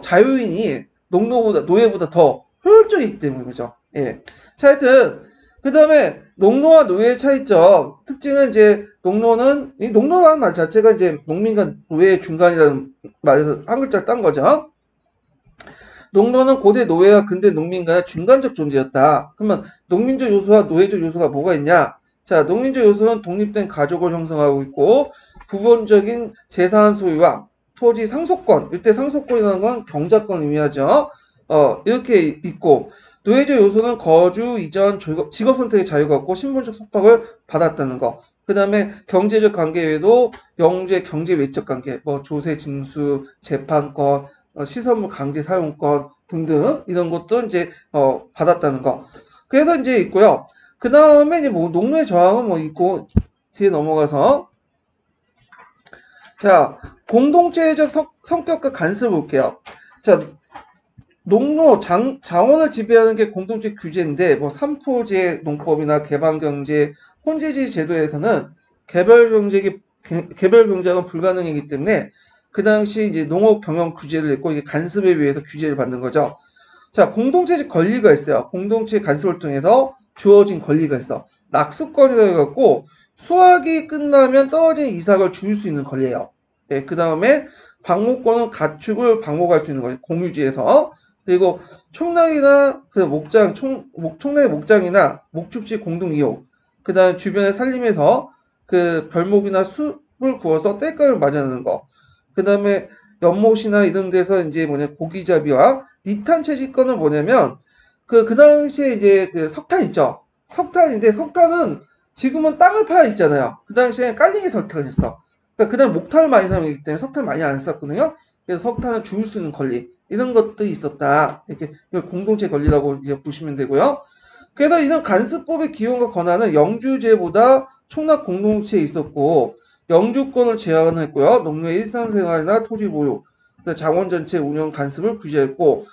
자유인이 노예보다 더 효율적이기 때문에 그죠. 예. 자, 하여튼 그 다음에 농노와 노예의 차이점 특징은 이제 농노라는 말 자체가 이제 농민과 노예의 중간이라는 말에서 한 글자 딴 거죠. 농노는 고대 노예와 근대 농민 간의 중간적 존재였다. 그러면 농민적 요소와 노예적 요소가 뭐가 있냐? 자, 농민적 요소는 독립된 가족을 형성하고 있고 부분적인 재산 소유와 토지 상속권, 이때 상속권이라는 건 경작권을 의미하죠. 이렇게 있고 노예적 요소는 거주, 이전, 직업 선택의 자유가 없고 신분적 속박을 받았다는 거. 그 다음에 경제적 관계 외에도 영재, 경제 외적 관계, 뭐 조세, 징수, 재판권, 시설물 강제 사용권 등등 이런 것도 이제 받았다는 거. 그래서 이제 있고요. 그 다음에 이제 뭐 농노의 저항은 뭐 있고 뒤에 넘어가서 자 공동체적 성격과 간섭을 볼게요. 자 농노 자원을 지배하는 게 공동체 규제인데 뭐 삼포제 농법이나 개방경제, 혼재지 제도에서는 개별 경제가 불가능이기 때문에 그 당시 이제 농업 경영 규제를 냈고 이게 간섭에 의해서 규제를 받는 거죠. 자, 공동체적 권리가 있어요. 공동체 간섭을 통해서 주어진 권리가 있어. 낙수권이라고 해갖고 수확이 끝나면 떨어진 이삭을 줄 수 있는 권리예요. 예, 그 다음에 방목권은 가축을 방목할 수 있는 거예요. 공유지에서. 그리고 총락이나 그 총락의 목장이나 목축지 공동 이용. 그 다음에 주변의 산림에서 그 별목이나 숲을 구워서 땔감을 마련하는 거. 그 다음에 연못이나 이런 데서 이제 고기잡이와 니탄 채집권은 뭐냐면 그 당시에 이제 그 석탄 있죠. 석탄인데 석탄은 지금은 땅을 파야 있잖아요. 그 당시에 깔링이 석탄이었어. 그러니까 그다음 목탄을 많이 사용했기 때문에 석탄 많이 안 썼거든요. 그래서 석탄을 주울 수 있는 권리 이런 것들이 있었다. 이렇게 공동체 권리라고 이제 보시면 되고요. 그래서 이런 간섭법의 기원과 권한은 영주제보다 총락 공동체에 있었고 영주권을 제한했고요. 농노의 일상생활이나 토지 보유, 자원 전체 운영 간섭을 규제했고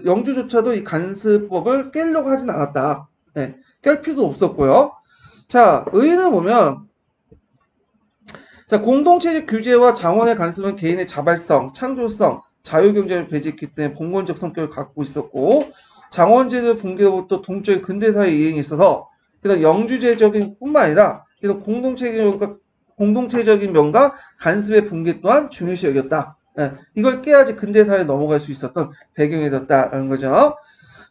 영주조차도 이 간섭법을 깨려고 하진 않았다. 네, 깰 필요도 없었고요. 자, 의의를 보면 자, 공동체적 규제와 자원의 간섭은 개인의 자발성, 창조성, 자유경제를 배제했기 때문에 봉건적 성격을 갖고 있었고 장원제도 붕괴로부터 동적인 근대사의 이행이 있어서 그다음 영주제적인 뿐만 아니라 이런 공동체적인 면과 간섭의 붕괴 또한 중요시 여겼다. 예, 이걸 깨야지 근대사에 넘어갈 수 있었던 배경이 됐다는 거죠.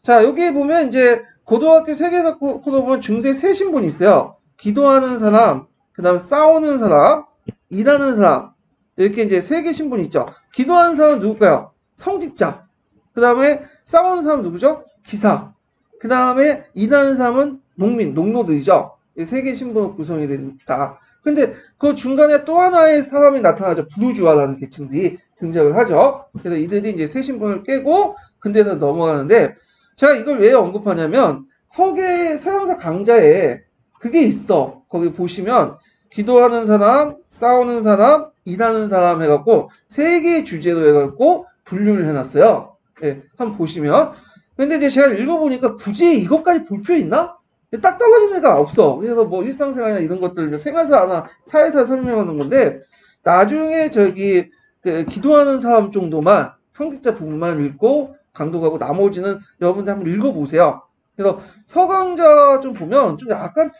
자, 여기 보면 이제 고등학교 세계사 코드 보면 중세 세 신분이 있어요. 기도하는 사람, 그 다음에 싸우는 사람, 일하는 사람, 이렇게 이제 세 개 신분이 있죠. 기도하는 사람은 누굴까요? 성직자. 그 다음에 싸우는 사람은 누구죠? 기사. 그 다음에 일하는 사람은 농노들이죠. 이 세 개 신분으로 구성이 된다. 근데 그 중간에 또 하나의 사람이 나타나죠. 부르주아라는 계층들이 등장을 하죠. 그래서 이들이 이제 세 신분을 깨고 근대에서 넘어가는데 제가 이걸 왜 언급하냐면 서양사 강좌에 그게 있어. 거기 보시면 기도하는 사람, 싸우는 사람, 일하는 사람 해갖고 세 개의 주제로 해갖고 분류를 해놨어요. 예, 한번 보시면. 근데 이제 제가 읽어보니까 굳이 이것까지 볼 필요 있나? 딱 떨어진 애가 없어. 그래서 뭐 일상생활이나 이런 것들 생활사 하나 사회사 설명하는 건데 나중에 저기 그 기도하는 사람 정도만 성직자 부분만 읽고 강독하고 나머지는 여러분들 한번 읽어보세요. 그래서 서강자 좀 보면 좀 약간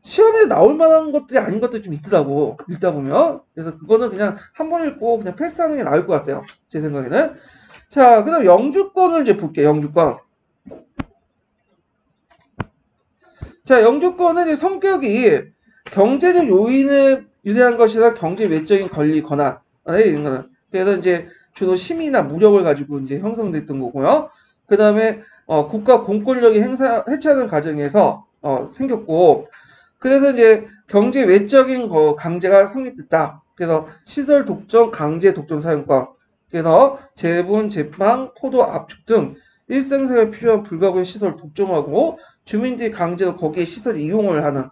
시험에 나올 만한 것들이 아닌 것들이 좀 있더라고 읽다 보면. 그래서 그거는 그냥 한 번 읽고 그냥 패스하는 게 나을 것 같아요. 제 생각에는. 자, 그다음 영주권을 이제 볼게요. 영주권. 자, 영주권은 이제 성격이 경제적 요인을 유대한 것이라 경제 외적인 권리, 권한. 이런 거는. 그래서 이제 주로 심의나 무력을 가지고 이제 형성됐던 거고요. 그 다음에, 국가 공권력이 해체하는 과정에서, 생겼고, 그래서 이제 경제 외적인 강제가 성립됐다. 그래서 시설 독점, 강제 독점 사용권. 그래서 재분, 재판, 포도, 압축 등 일상생활에 필요한 불가분의 시설 독점하고 주민들이 강제로 거기에 시설 이용을 하는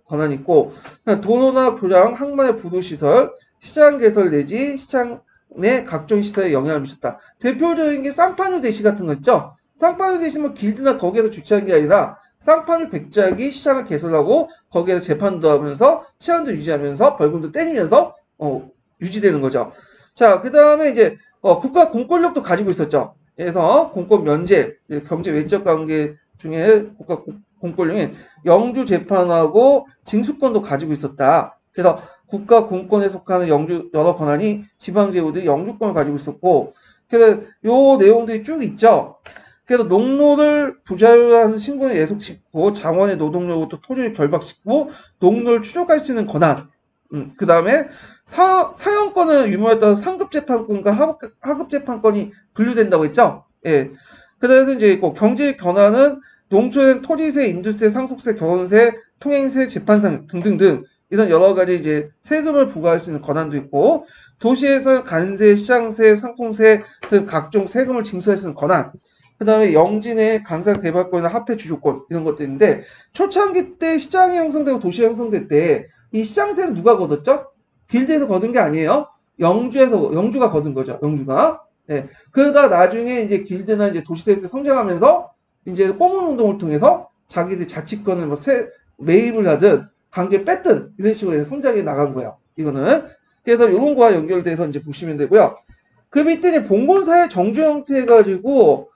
권한이 있고, 도로나 교량, 항만의 부도시설, 시장 개설 내지 시장 내 각종 시설에 영향을 미쳤다. 대표적인 게 쌍파뉴 대시 같은 거 있죠? 쌍파뉴 대시는 길드나 거기에서 주최한 게 아니라 쌍파뉴 백작이 시장을 개설하고 거기에서 재판도 하면서 치안도 유지하면서 벌금도 때리면서 유지되는 거죠. 자, 그 다음에 이제 국가 공권력도 가지고 있었죠. 그래서 공권 면제, 경제 외적 관계 중에 국가 공권력이 영주 재판하고 징수권도 가지고 있었다. 그래서 국가 공권에 속하는 영주 여러 권한이 지방제후들이 영주권을 가지고 있었고, 그래서 요 내용들이 쭉 있죠. 그래서 농노를 부자유화해서 신분을 예속시키고 장원의 노동력으로부터 토지를 결박시키고 농노를 추적할 수 있는 권한. 그 다음에 사형권은 유무에 따라서 상급재판권과 하급재판권이 분류된다고 했죠. 예. 그래서 이제 경제 권한은 농촌의 토지세, 인두세, 상속세, 결혼세, 통행세, 재판상 등등등 이런 여러 가지 이제 세금을 부과할 수 있는 권한도 있고, 도시에서는 간세, 시장세, 상품세 등 각종 세금을 징수할 수 있는 권한. 그 다음에 영진의 강산 개발권이나 화폐 주주권 이런 것들인데, 초창기 때 시장이 형성되고 도시가 형성될 때 이 시장세는 누가 거뒀죠? 길드에서 거둔 게 아니에요. 영주가 거둔 거죠. 영주가. 예. 그러다 나중에 이제 길드나 이제 도시세력들이 성장하면서 이제 꼬문 운동을 통해서 자기들 자치권을 매입을 하든 강제 뺐든 이런 식으로 성장해 나간 거예요. 이거는. 그래서 이런 거와 연결돼서 이제 보시면 되고요. 그 밑에 봉건사의 정주 형태 해가지고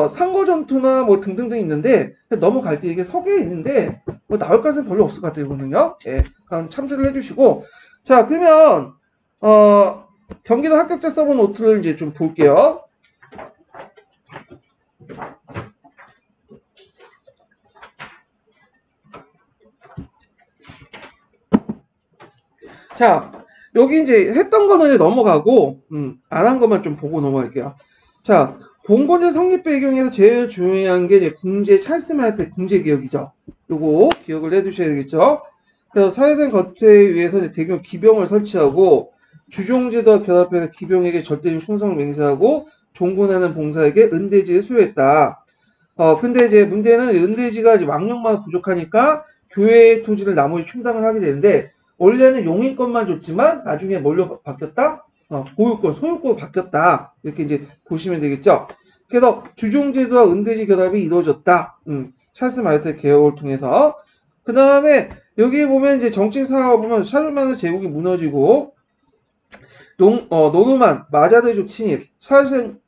상거전투나 뭐 등등등 있는데 넘어갈 때 이게 서계에 있는데 뭐 나올 가능성이 별로 없을 것 같아요. 이거는요. 예, 그럼 참조를 해주시고, 자, 그러면 경기도 합격자 서브 노트를 이제 좀 볼게요. 자, 여기 이제 했던 거는 이제 넘어가고, 안 한 것만 좀 보고 넘어갈게요. 자, 봉건제 성립 배경에서 제일 중요한 게 이제 궁제 찰스만 때 궁제개혁이죠. 요거 기억을 해두셔야 되겠죠. 그래서 사회적 거퇴에 위해서 이제 대규모 기병을 설치하고 주종제도와 결합해서 기병에게 절대적 충성을 맹세하고 종군하는 봉사에게 은대지를 수여했다. 근데 이제 문제는 은대지가 이제 왕령만 부족하니까 교회의 토지를 나머지 충당을 하게 되는데, 원래는 용인권만 줬지만 나중에 뭘로 바뀌었다? 보유권, 소유권으로 바뀌었다. 이렇게 이제 보시면 되겠죠. 그래서 주종제도와 은대지 결합이 이루어졌다. 찰스 마르텔 개혁을 통해서. 그 다음에 여기 보면 이제 정책 상황을 보면 샤르마느 제국이 무너지고 노르만, 마자르족 침입, 사레센,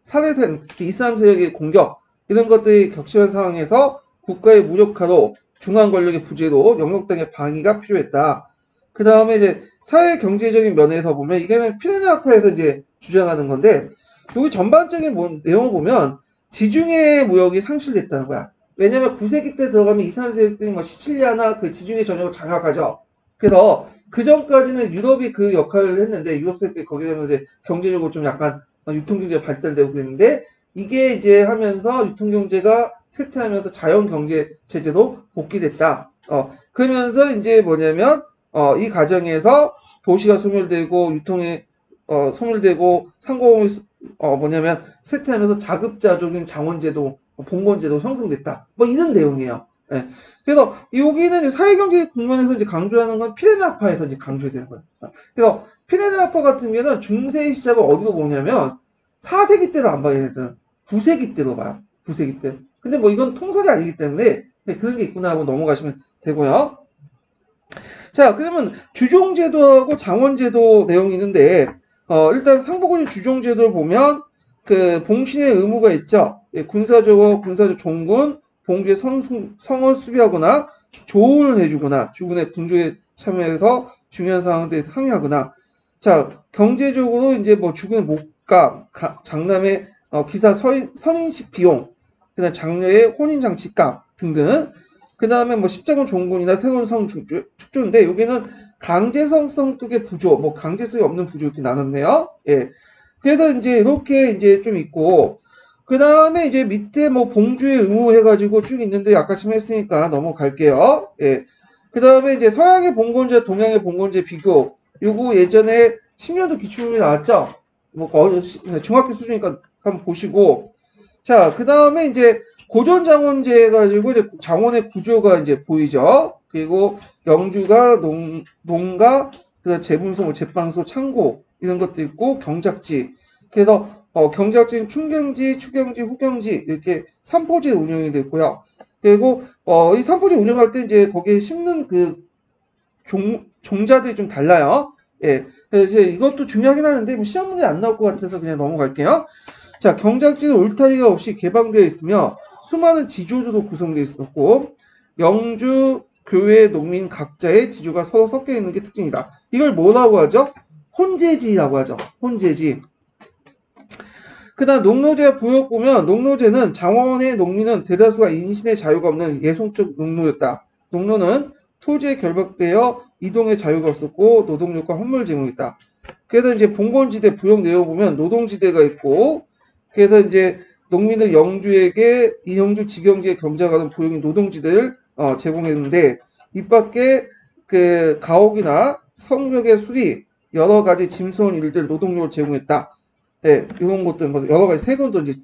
이슬람 세력의 공격 이런 것들이 격심한 상황에서 국가의 무력화로 중앙 권력의 부재로 영역 등의 방위가 필요했다. 그 다음에 이제 사회 경제적인 면에서 보면 이게는 피레네 학파에서 이제 주장하는 건데, 여기 전반적인 내용을 보면 지중해 무역이 상실됐다는 거야. 왜냐면 9세기 때 들어가면 이슬람 세력들이 뭐 시칠리아나 그 지중해 전역을 장악하죠. 그래서 그 전까지는 유럽이 그 역할을 했는데, 유럽 세력들이 거기에 되면 이제 경제적으로 좀 약간 유통경제가 발달되고 그랬는데, 이게 이제 하면서 유통경제가 쇠퇴하면서 자연경제 체제로 복귀됐다. 그러면서 이제 뭐냐면 이 과정에서 도시가 소멸되고 유통이 소멸되고 상공이 뭐냐면 쇠퇴하면서 자급자족인 장원제도, 봉건제도 형성됐다. 뭐 이런 내용이에요. 예. 그래서 여기는 이제 사회경제 국면에서 이제 강조하는 건 피레네 학파에서 이제 강조되는 거예요. 그래서 피레네 학파 같은 경우는 중세의 시작을 어디로 보냐면 4세기 때도 안 봐요. 얘네들은 9세기 때로 봐요. 9세기 때. 근데 뭐 이건 통설이 아니기 때문에 그런 게 있구나 하고 넘어가시면 되고요. 자, 그러면 주종제도하고 장원제도 내용이 있는데, 일단 상부군의 주종제도를 보면, 그, 봉신의 의무가 있죠. 예, 군사적 종군, 봉주의 성을 수비하거나, 조언을 해주거나, 주군의 군주에 참여해서 중요한 상황들에 항의하거나, 자, 경제적으로 이제 뭐 주군의 목값, 장남의 기사 선인식 비용, 그다음 장녀의 혼인장치값 등등, 그 다음에 뭐 십자군 종군이나 새로운 성 축조인데 여기는 강제성 성격의 부조, 뭐 강제성이 없는 부조 이렇게 나눴네요. 예. 그래서 이제 이렇게 이제 좀 있고 그 다음에 이제 밑에 뭐 봉주의 의무 해가지고 쭉 있는데 아까쯤 했으니까 넘어갈게요. 예. 그 다음에 이제 서양의 봉건제, 동양의 봉건제 비교. 요거 예전에 10년도 기출문제 나왔죠? 뭐 거의 중학교 수준이니까 한번 보시고. 자, 그 다음에 이제 고전장원제 해가지고 이제 장원의 구조가 이제 보이죠. 그리고 영주가 농가, 그다음 재분소, 제빵소, 창고 이런 것도 있고 경작지. 그래서 경작지는 충경지, 추경지, 후경지 이렇게 삼포제 운영이 됐고요. 그리고 이 삼포제 운영할 때 이제 거기에 심는 그 종자들이 좀 달라요. 예, 그래서 이제 이것도 중요하긴 하는데 뭐 시험 문제 안 나올 것 같아서 그냥 넘어갈게요. 자, 경작지는 울타리가 없이 개방되어 있으며 수많은 지조조로 구성되어 있었고 영주, 교회, 농민 각자의 지조가 서로 섞여 있는 게 특징이다. 이걸 뭐라고 하죠? 혼재지라고 하죠. 혼재지. 그 다음 농노제와 부역 보면 농노제는 장원의 농민은 대다수가 인신의 자유가 없는 예송적 농노였다. 농노는 토지에 결박되어 이동의 자유가 없었고 노동력과 환물 제공했다. 그래서 이제 봉건지대 부역 내용 보면 노동지대가 있고 그래서 이제 농민은 영주에게 이영주 직영지에 경작하는 부역인 노동지대를 제공했는데 이 밖에 그 가옥이나 성벽의 수리 여러 가지 짐스러운 일들 노동력을 제공했다. 예, 이런 것들 뭐 여러 가지 세금도 이제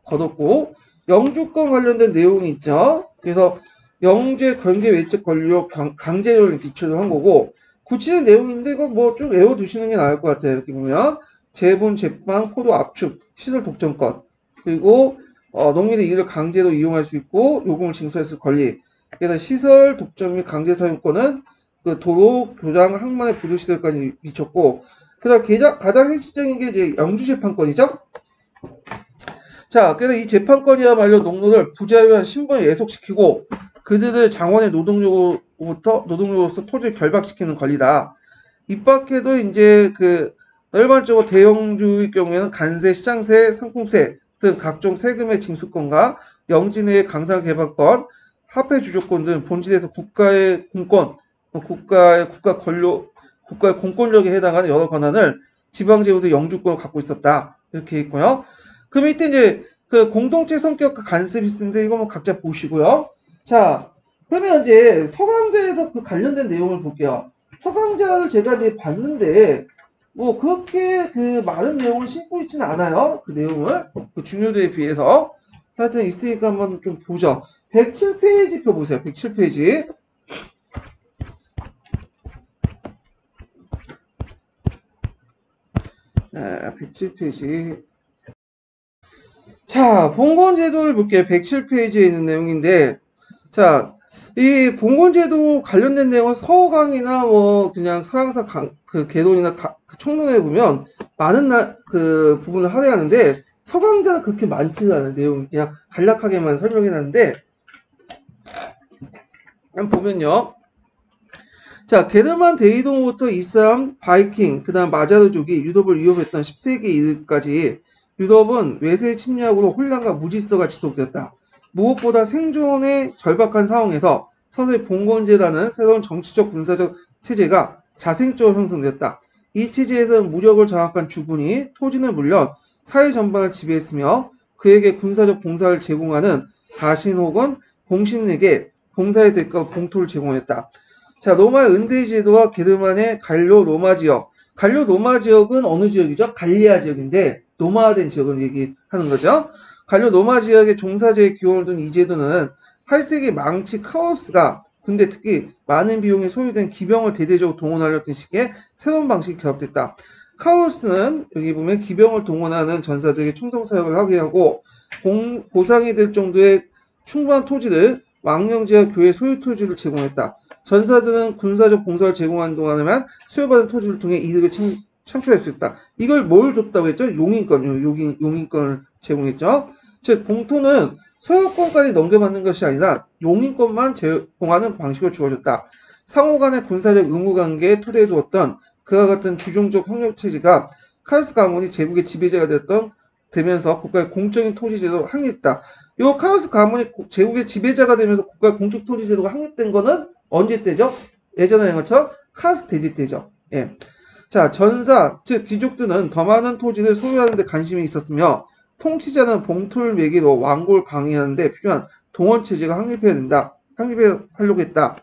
거뒀고 영주권 관련된 내용이 있죠. 그래서 영주의 관계 외적 권력 강제력을 기초로 한 거고 구체적인 내용인데 이거 뭐 쭉 외워두시는 게 나을 것 같아요. 이렇게 보면 재분, 제빵, 포도 압축, 시설 독점권 그리고 농민의 이를 강제로 이용할 수 있고 요금을 징수할 수 있을 권리. 그래서 시설 독점 및 강제 사용권은 그 도로, 교장, 항만의 부조 시설까지 미쳤고 그다음 가장 핵심적인 게 이제 영주 재판권이죠. 자, 그래서 이 재판권이야말로 농노를 부자유한 신분에 예속시키고 그들을 장원의 노동력으로서 토지를 결박시키는 권리다. 이 밖에도 이제 그 일반적으로 대영주의 경우에는 간세, 시장세, 상품세 등 각종 세금의 징수권과 영진의 강상 개발권, 화폐 주조권 등 본질에서 국가의 공권, 국가의 공권력에 해당하는 여러 권한을 지방제도도 영주권을 갖고 있었다. 이렇게 있고요. 그럼 이때 이제 그 공동체 성격과 간섭이 있는데 이거 뭐 각자 보시고요. 자, 그러면 이제 서강자에서 그 관련된 내용을 볼게요. 서강자를 제가 이제 봤는데 뭐 그렇게 그 많은 내용을 싣고 있지는 않아요. 그 내용을 그 중요도에 비해서 하여튼 있으니까 한번 좀 보죠. 107페이지 표 보세요. 107페이지. 네, 107페이지. 자, 봉건제도를 볼게요. 107페이지에 있는 내용인데, 자, 이 봉건제도 관련된 내용은 서강이나 뭐 그냥 서양사 그 개론이나 그 총론에 보면 많은 그 부분을 할애하는데 서강자는 그렇게 많지가 않은 내용이 그냥 간략하게만 설명해 놨는데 한번 보면요. 자, 게르만 대이동으로부터 이슬람, 바이킹, 그 다음 마자르족이 유럽을 위협했던 10세기 이르까지 유럽은 외세 침략으로 혼란과 무질서가 지속되었다. 무엇보다 생존의 절박한 상황에서 서서히 봉건제라는 새로운 정치적 군사적 체제가 자생적으로 형성되었다. 이 체제에서는 무력을 장악한 주군이 토지는 물론 사회 전반을 지배했으며 그에게 군사적 봉사를 제공하는 가신 혹은 공신에게 봉사의 대가로 봉토를 제공했다. 자, 로마의 은대의 제도와 게르만의 갈로 로마 지역. 갈로 로마 지역은 어느 지역이죠? 갈리아 지역인데 노마화된 지역을 얘기하는 거죠. 갈로 로마 지역의 종사제의 기원을 둔 이 제도는 8세기 망치 카오스가 근데 특히 많은 비용이 소요된 기병을 대대적으로 동원하려던 시기에 새로운 방식이 결합됐다. 카오스는 여기 보면 기병을 동원하는 전사들에게 충성 사역을 하게 하고 보상이 될 정도의 충분한 토지를 왕령제와 교회 소유 토지를 제공했다. 전사들은 군사적 봉사를 제공하는 동안에만 수여받은 토지를 통해 이득을 창출할 수 있다. 이걸 뭘 줬다고 했죠? 용인권을 제공했죠. 즉 공토는 소유권까지 넘겨받는 것이 아니라 용인권만 제공하는 방식으로 주어졌다. 상호 간의 군사적 의무관계에 토대에 두었던 그와 같은 주종적 협력체제가 카르스 가문이 제국의 지배자가 되면서 국가의 공적인 토지제도가 확립했다. 이 카르스 가문이 제국의 지배자가 되면서 국가의 공적 토지제도가 확립된 거는 언제 때죠? 예전에 한 것처럼 카르스 대제 때죠. 예. 자, 전사, 즉 귀족들은 더 많은 토지를 소유하는 데 관심이 있었으며 통치자는 봉토를 매개로 왕국을 강행하는 데 필요한 동원체제가 확립하려고 했다.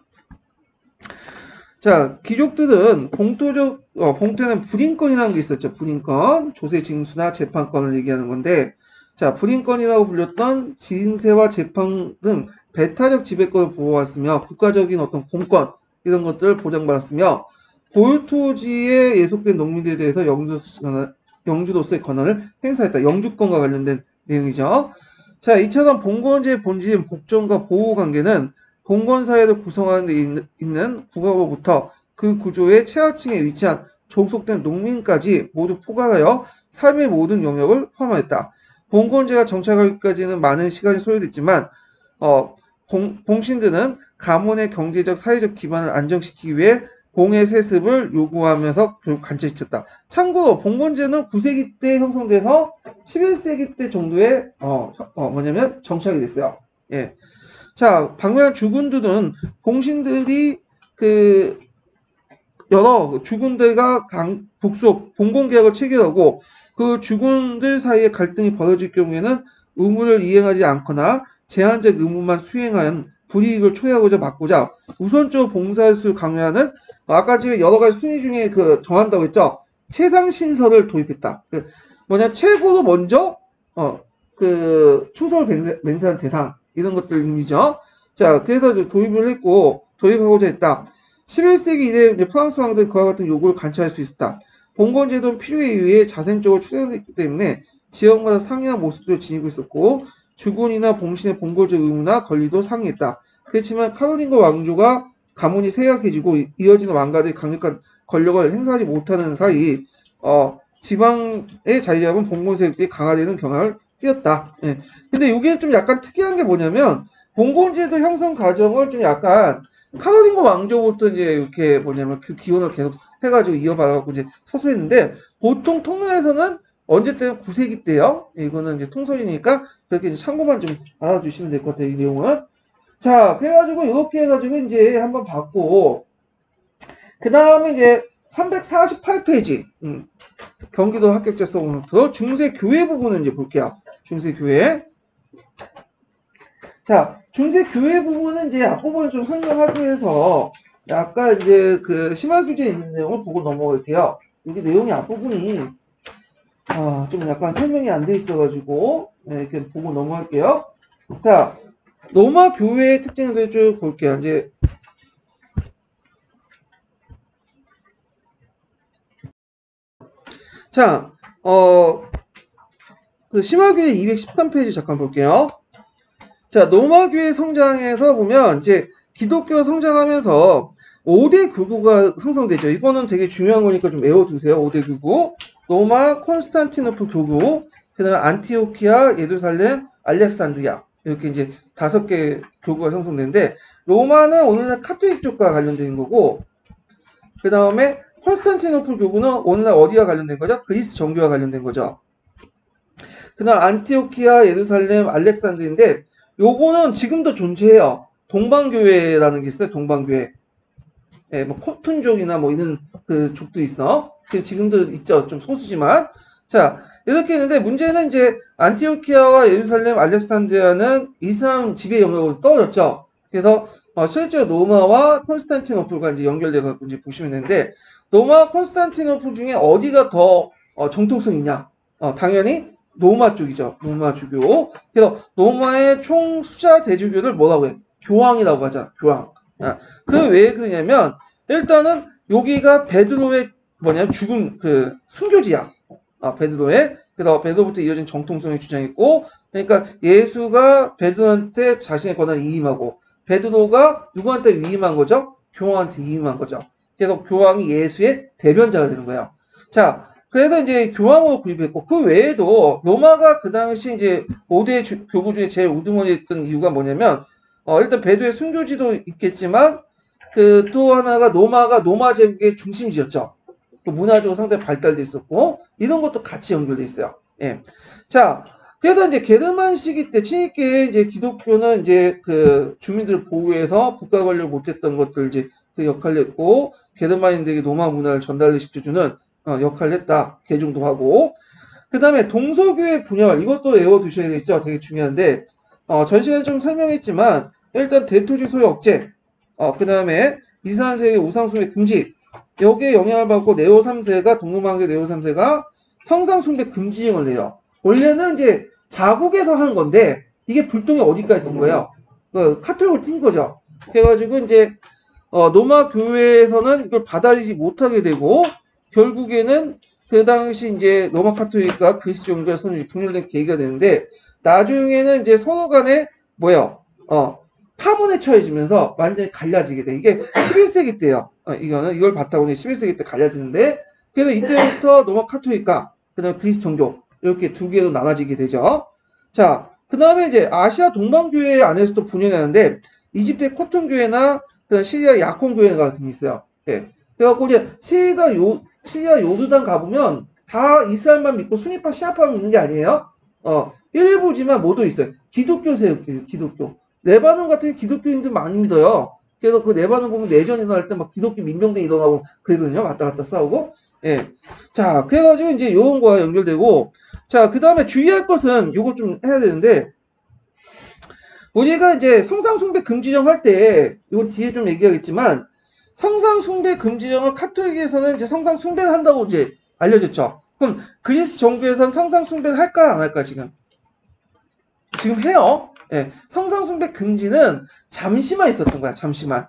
자, 귀족들은 봉토에는 불인권이라는 게 있었죠. 불인권, 조세 징수나 재판권을 얘기하는 건데, 자, 불인권이라고 불렸던 징세와 재판 등 배타적 지배권을 보호받았으며, 국가적인 어떤 공권, 이런 것들을 보장받았으며, 고유토지에 예속된 농민들에 대해서 영주로서의 권한을 행사했다. 영주권과 관련된 내용이죠. 자, 이처럼 봉건제의 본질인 복종과 보호 관계는 봉건사회를 구성하는 데 있는 국가로부터 그 구조의 최하층에 위치한 종속된 농민까지 모두 포괄하여 삶의 모든 영역을 포함하였다. 봉건제가 정착하기까지는 많은 시간이 소요됐지만 봉신들은 가문의 경제적 사회적 기반을 안정시키기 위해 공의 세습을 요구하면서 결국 관철시켰다. 참고로 봉건제는 9세기 때 형성돼서 11세기 때 정도에 정착이 됐어요. 예. 자, 방면한 주군들은 봉신들이 여러 주군들과 봉건계약을 체결하고 그 주군들 사이에 갈등이 벌어질 경우에는 의무를 이행하지 않거나 제한적 의무만 수행한 불이익을 초래하고자 막고자 우선적으로 봉사할 수 강요하는 아까 지금 여러 가지 순위 중에 정한다고 했죠. 최상신설을 도입했다. 최고로 먼저 충성을 맹세한 대상 이런 것들 의미죠. 자, 그래서 도입하고자 했다. 11세기 이래 프랑스 왕들은 그와 같은 요구를 관찰할 수 있었다. 봉건제도는 필요에 의해 자생적으로 추진됐기 때문에 지역마다 상이한 모습들을 지니고 있었고 주군이나 봉신의 봉건적 의무나 권리도 상이했다. 그렇지만 카롤린거 왕조가 가문이 세약해지고 이어지는 왕가들이 강력한 권력을 행사하지 못하는 사이 지방에 자리 잡은 봉건 세력들이 강화되는 경향을 띄었다. 예. 근데 이게 좀 약간 특이한 게 뭐냐면 봉건제도 형성 과정을 좀 약간 카롤린거 왕조부터 이제 이렇게 그 기원을 계속 해가지고 이어받아갖고 이제 서술했는데 보통 통론에서는 언제 때는 9세기 때요. 이거는 이제 통설이니까 그렇게 이제 참고만 좀 알아주시면 될 것 같아요. 이 내용은. 자, 그래가지고 이렇게 해가지고 이제 한번 봤고 그 다음에 이제 348페이지 경기도 합격자 서브노트 중세교회 부분을 이제 볼게요. 중세교회. 자, 중세교회 부분은 이제 앞부분을 좀 설명하기 위해서 약간 이제 심화규제에 있는 내용을 보고 넘어갈게요. 여기 내용이 앞부분이 좀 약간 설명이 안 돼 있어가지고 이렇게 보고 넘어갈게요. 자, 로마 교회의 특징을 쭉 볼게요. 이제 자, 심화교회 213페이지 잠깐 볼게요. 자, 로마교회 성장에서 보면 이제 기독교 성장하면서 5대 교구가 형성되죠. 이거는 되게 중요한 거니까 좀 외워두세요. 5대 교구. 로마, 콘스탄티노플 교구, 그 다음에 안티오키아, 예루살렘, 알렉산드리아. 이렇게 이제 5개 교구가 형성되는데, 로마는 오늘날 카톨릭 쪽과 관련된 거고, 그 다음에 콘스탄티노플 교구는 오늘날 어디와 관련된 거죠? 그리스 정교와 관련된 거죠. 그 다음 안티오키아, 예루살렘, 알렉산드인데, 요거는 지금도 존재해요. 동방교회라는 게 있어요. 동방교회. 예, 뭐 코튼족이나 뭐 이런 족도 있어. 지금도 있죠. 좀 소수지만. 자, 이렇게 했는데 문제는 이제 안티오키아와 예루살렘, 알렉산드리아는 이슬람 지배 영역으로 떨어졌죠. 그래서 실제로 로마와 콘스탄티노플과 이제 연결돼 갖고 이제 보시면 되는데 로마, 콘스탄티노플 중에 어디가 더 정통성이 있냐? 당연히 로마 쪽이죠. 로마 주교. 그래서 로마의 총 수자 대주교를 뭐라고 해? 교황이라고 하잖아. 교황. 그 왜 그러냐면 일단은 여기가 베드로의 죽은 순교지야. 베드로의. 그래서 베드로부터 이어진 정통성을 주장했고 그러니까 예수가 베드로한테 자신의 권한을 위임하고 베드로가 누구한테 위임한 거죠? 교황한테 위임한 거죠. 그래서 교황이 예수의 대변자가 되는 거예요. 자, 그래서 이제 교황으로 구입했고 그 외에도 로마가 그 당시 이제 5대 교구 중에 제일 우두머리였던 이유가 뭐냐면 일단 베드로의 순교지도 있겠지만 그 또 하나가 로마가 로마 제국의 중심지였죠. 또 문화적으로 상당히 발달돼 있었고 이런 것도 같이 연결돼 있어요. 예. 자, 그래서 이제 게르만 시기 때 친일계 이제 기독교는 이제 그 주민들을 보호해서 국가 권력을 못했던 것들 이제 그 역할을 했고 게르만인들에게 로마 문화를 전달시켜주는 역할을 했다. 개종도 하고 그 다음에 동서교회 분열 이것도 외워두셔야 되겠죠. 되게 중요한데 전 시간에 좀 설명했지만 일단 대토지 소유 억제 그 다음에 이스라엘 세계 우상숭배 금지 여기에 영향을 받고 네오 3세가 동로마계 네오 3세가 성상숭배 금지령을 내요. 원래는 이제 자국에서 하는 건데 이게 불똥이 어디까지 튄 거예요? 그 카톨릭을 튄 거죠. 그래가지고 이제 로마 교회에서는 이걸 받아들이지 못하게 되고 결국에는 그 당시 이제 로마 카톨릭과 그리스 종교가 서로 분열된 계기가 되는데 나중에는 이제 서로 간에 뭐예요? 파문에 처해지면서 완전히 갈라지게 돼. 이게 11세기 때요. 이걸 바탕으로 11세기 때 갈라지는데 그래서 이때부터 로마 카톨릭과 그다음에 그리스 종교 이렇게 두 개로 나눠지게 되죠. 자, 그 다음에 이제 아시아 동방교회 안에서도 분열이 나는데 이집트의 코톤교회나 시리아 야콘교회 같은 게 있어요. 예. 그래갖고 이제 시리아 요르단 가보면 다 이스라엘만 믿고 순위파 시아파만 믿는 게 아니에요. 일부지만 모두 있어요. 기독교 세력들, 기독교. 레바논 같은 기독교인들 많이 믿어요. 그래서 그 레바논 보면 내전 일어날 때 막 기독교 민병대 일어나고 그러거든요. 왔다 갔다 싸우고. 예. 자, 그래가지고 이제 요런 거와 연결되고, 자, 그 다음에 주의할 것은 요거 좀 해야 되는데, 우리가 이제 성상숭배 금지령 할 때, 이거 뒤에 좀 얘기하겠지만, 성상숭배 금지령을 카톨릭에서는 이제 성상숭배를 한다고 이제 알려졌죠. 그럼 그리스 정교에서는 성상숭배를 할까, 안 할까, 지금? 지금 해요. 예. 성상숭배 금지는 잠시만 있었던 거야, 잠시만.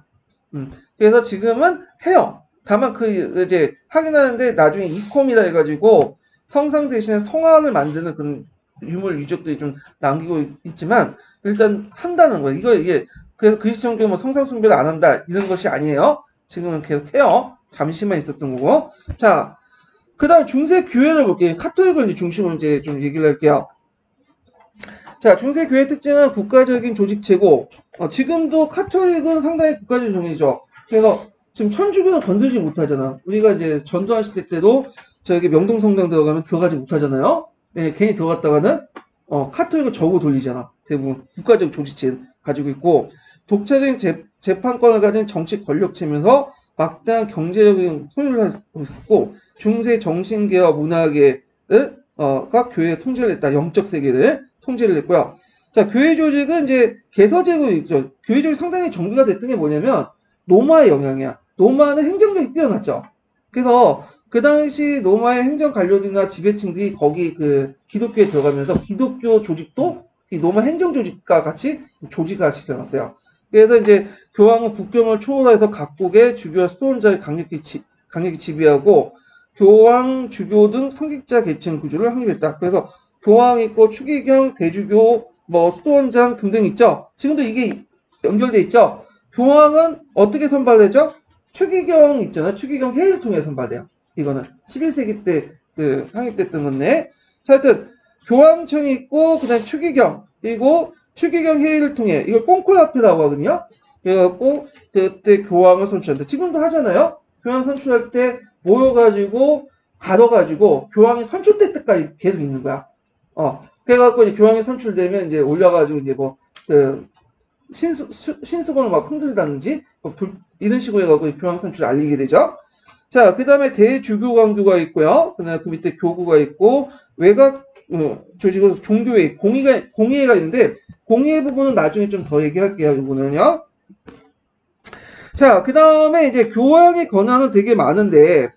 그래서 지금은 해요. 다만 이제 확인하는데 나중에 이콤이라 해가지고 성상 대신에 성화를 만드는 그런 유물 유적들이 좀 남기고 있지만 일단 한다는 거예요. 이게 그래서 그리스 정교는 뭐 성상 숭배를 안 한다 이런 것이 아니에요. 지금은 계속 해요. 잠시만 있었던 거고. 자, 그다음 중세 교회를 볼게요. 카톨릭을 중심으로 이제 좀 얘기를 할게요. 자, 중세 교회 특징은 국가적인 조직체고 지금도 카톨릭은 상당히 국가적인 종이죠. 그래서 지금 천주교는 건들지 못하잖아. 우리가 이제 전두환 시대 때도 저기 명동성당 들어가면 들어가지 못하잖아요. 예, 괜히 들어갔다가는 카톨릭은 저고 돌리잖아. 대부분 국가적 조직체 가지고 있고 독자적인 재판권을 가진 정치 권력체면서 막대한 경제적인 소유를 하고 있었고 중세 정신계와 문화계를 각 교회에 통제를 했다. 영적 세계를 통제를 했고요. 자, 교회 조직은 이제 개서제도 있죠. 교회 조직이 상당히 정비가 됐던 게 뭐냐면 로마의 영향이야. 로마는 행정력이 뛰어났죠. 그래서 그 당시 로마의 행정 관료들이나 지배층들이 거기 그 기독교에 들어가면서 기독교 조직도 이 로마 행정 조직과 같이 조직화 시켜놨어요. 그래서 이제 교황은 국경을 초월해서 각국의 주교와 수도원자를 강력히 지배하고 교황, 주교 등 성직자 계층 구조를 확립했다. 그래서 교황 있고 추기경, 대주교, 뭐 수도원장 등등 있죠. 지금도 이게 연결돼 있죠. 교황은 어떻게 선발되죠? 추기경 있잖아요. 추기경 회의를 통해 선발돼요. 이거는 11세기 때 그 확립됐던 건데. 자, 하여튼 교황청이 있고 그다음 추기경 그리고 추기경 회의를 통해 이걸 꽁코라페라고 하거든요. 그래갖고 그때 교황을 선출한다. 지금도 하잖아요. 교황 선출할 때 모여가지고 가둬가지고 교황이 선출될 때까지 계속 있는 거야. 그래갖고 이제 교황이 선출되면 이제 올려가지고 이제 뭐 그 신수건을 막 흔들다든지 이런 식으로 해갖고 교황 선출 알리게 되죠. 자, 그 다음에 대주교 강교가 있고요. 그 다음에 그 밑에 교구가 있고 외곽 조직으로 종교회 공의회가 있는데 공의회 부분은 나중에 좀 더 얘기할게요. 이거는요. 자, 그 다음에 이제 교황의 권한은 되게 많은데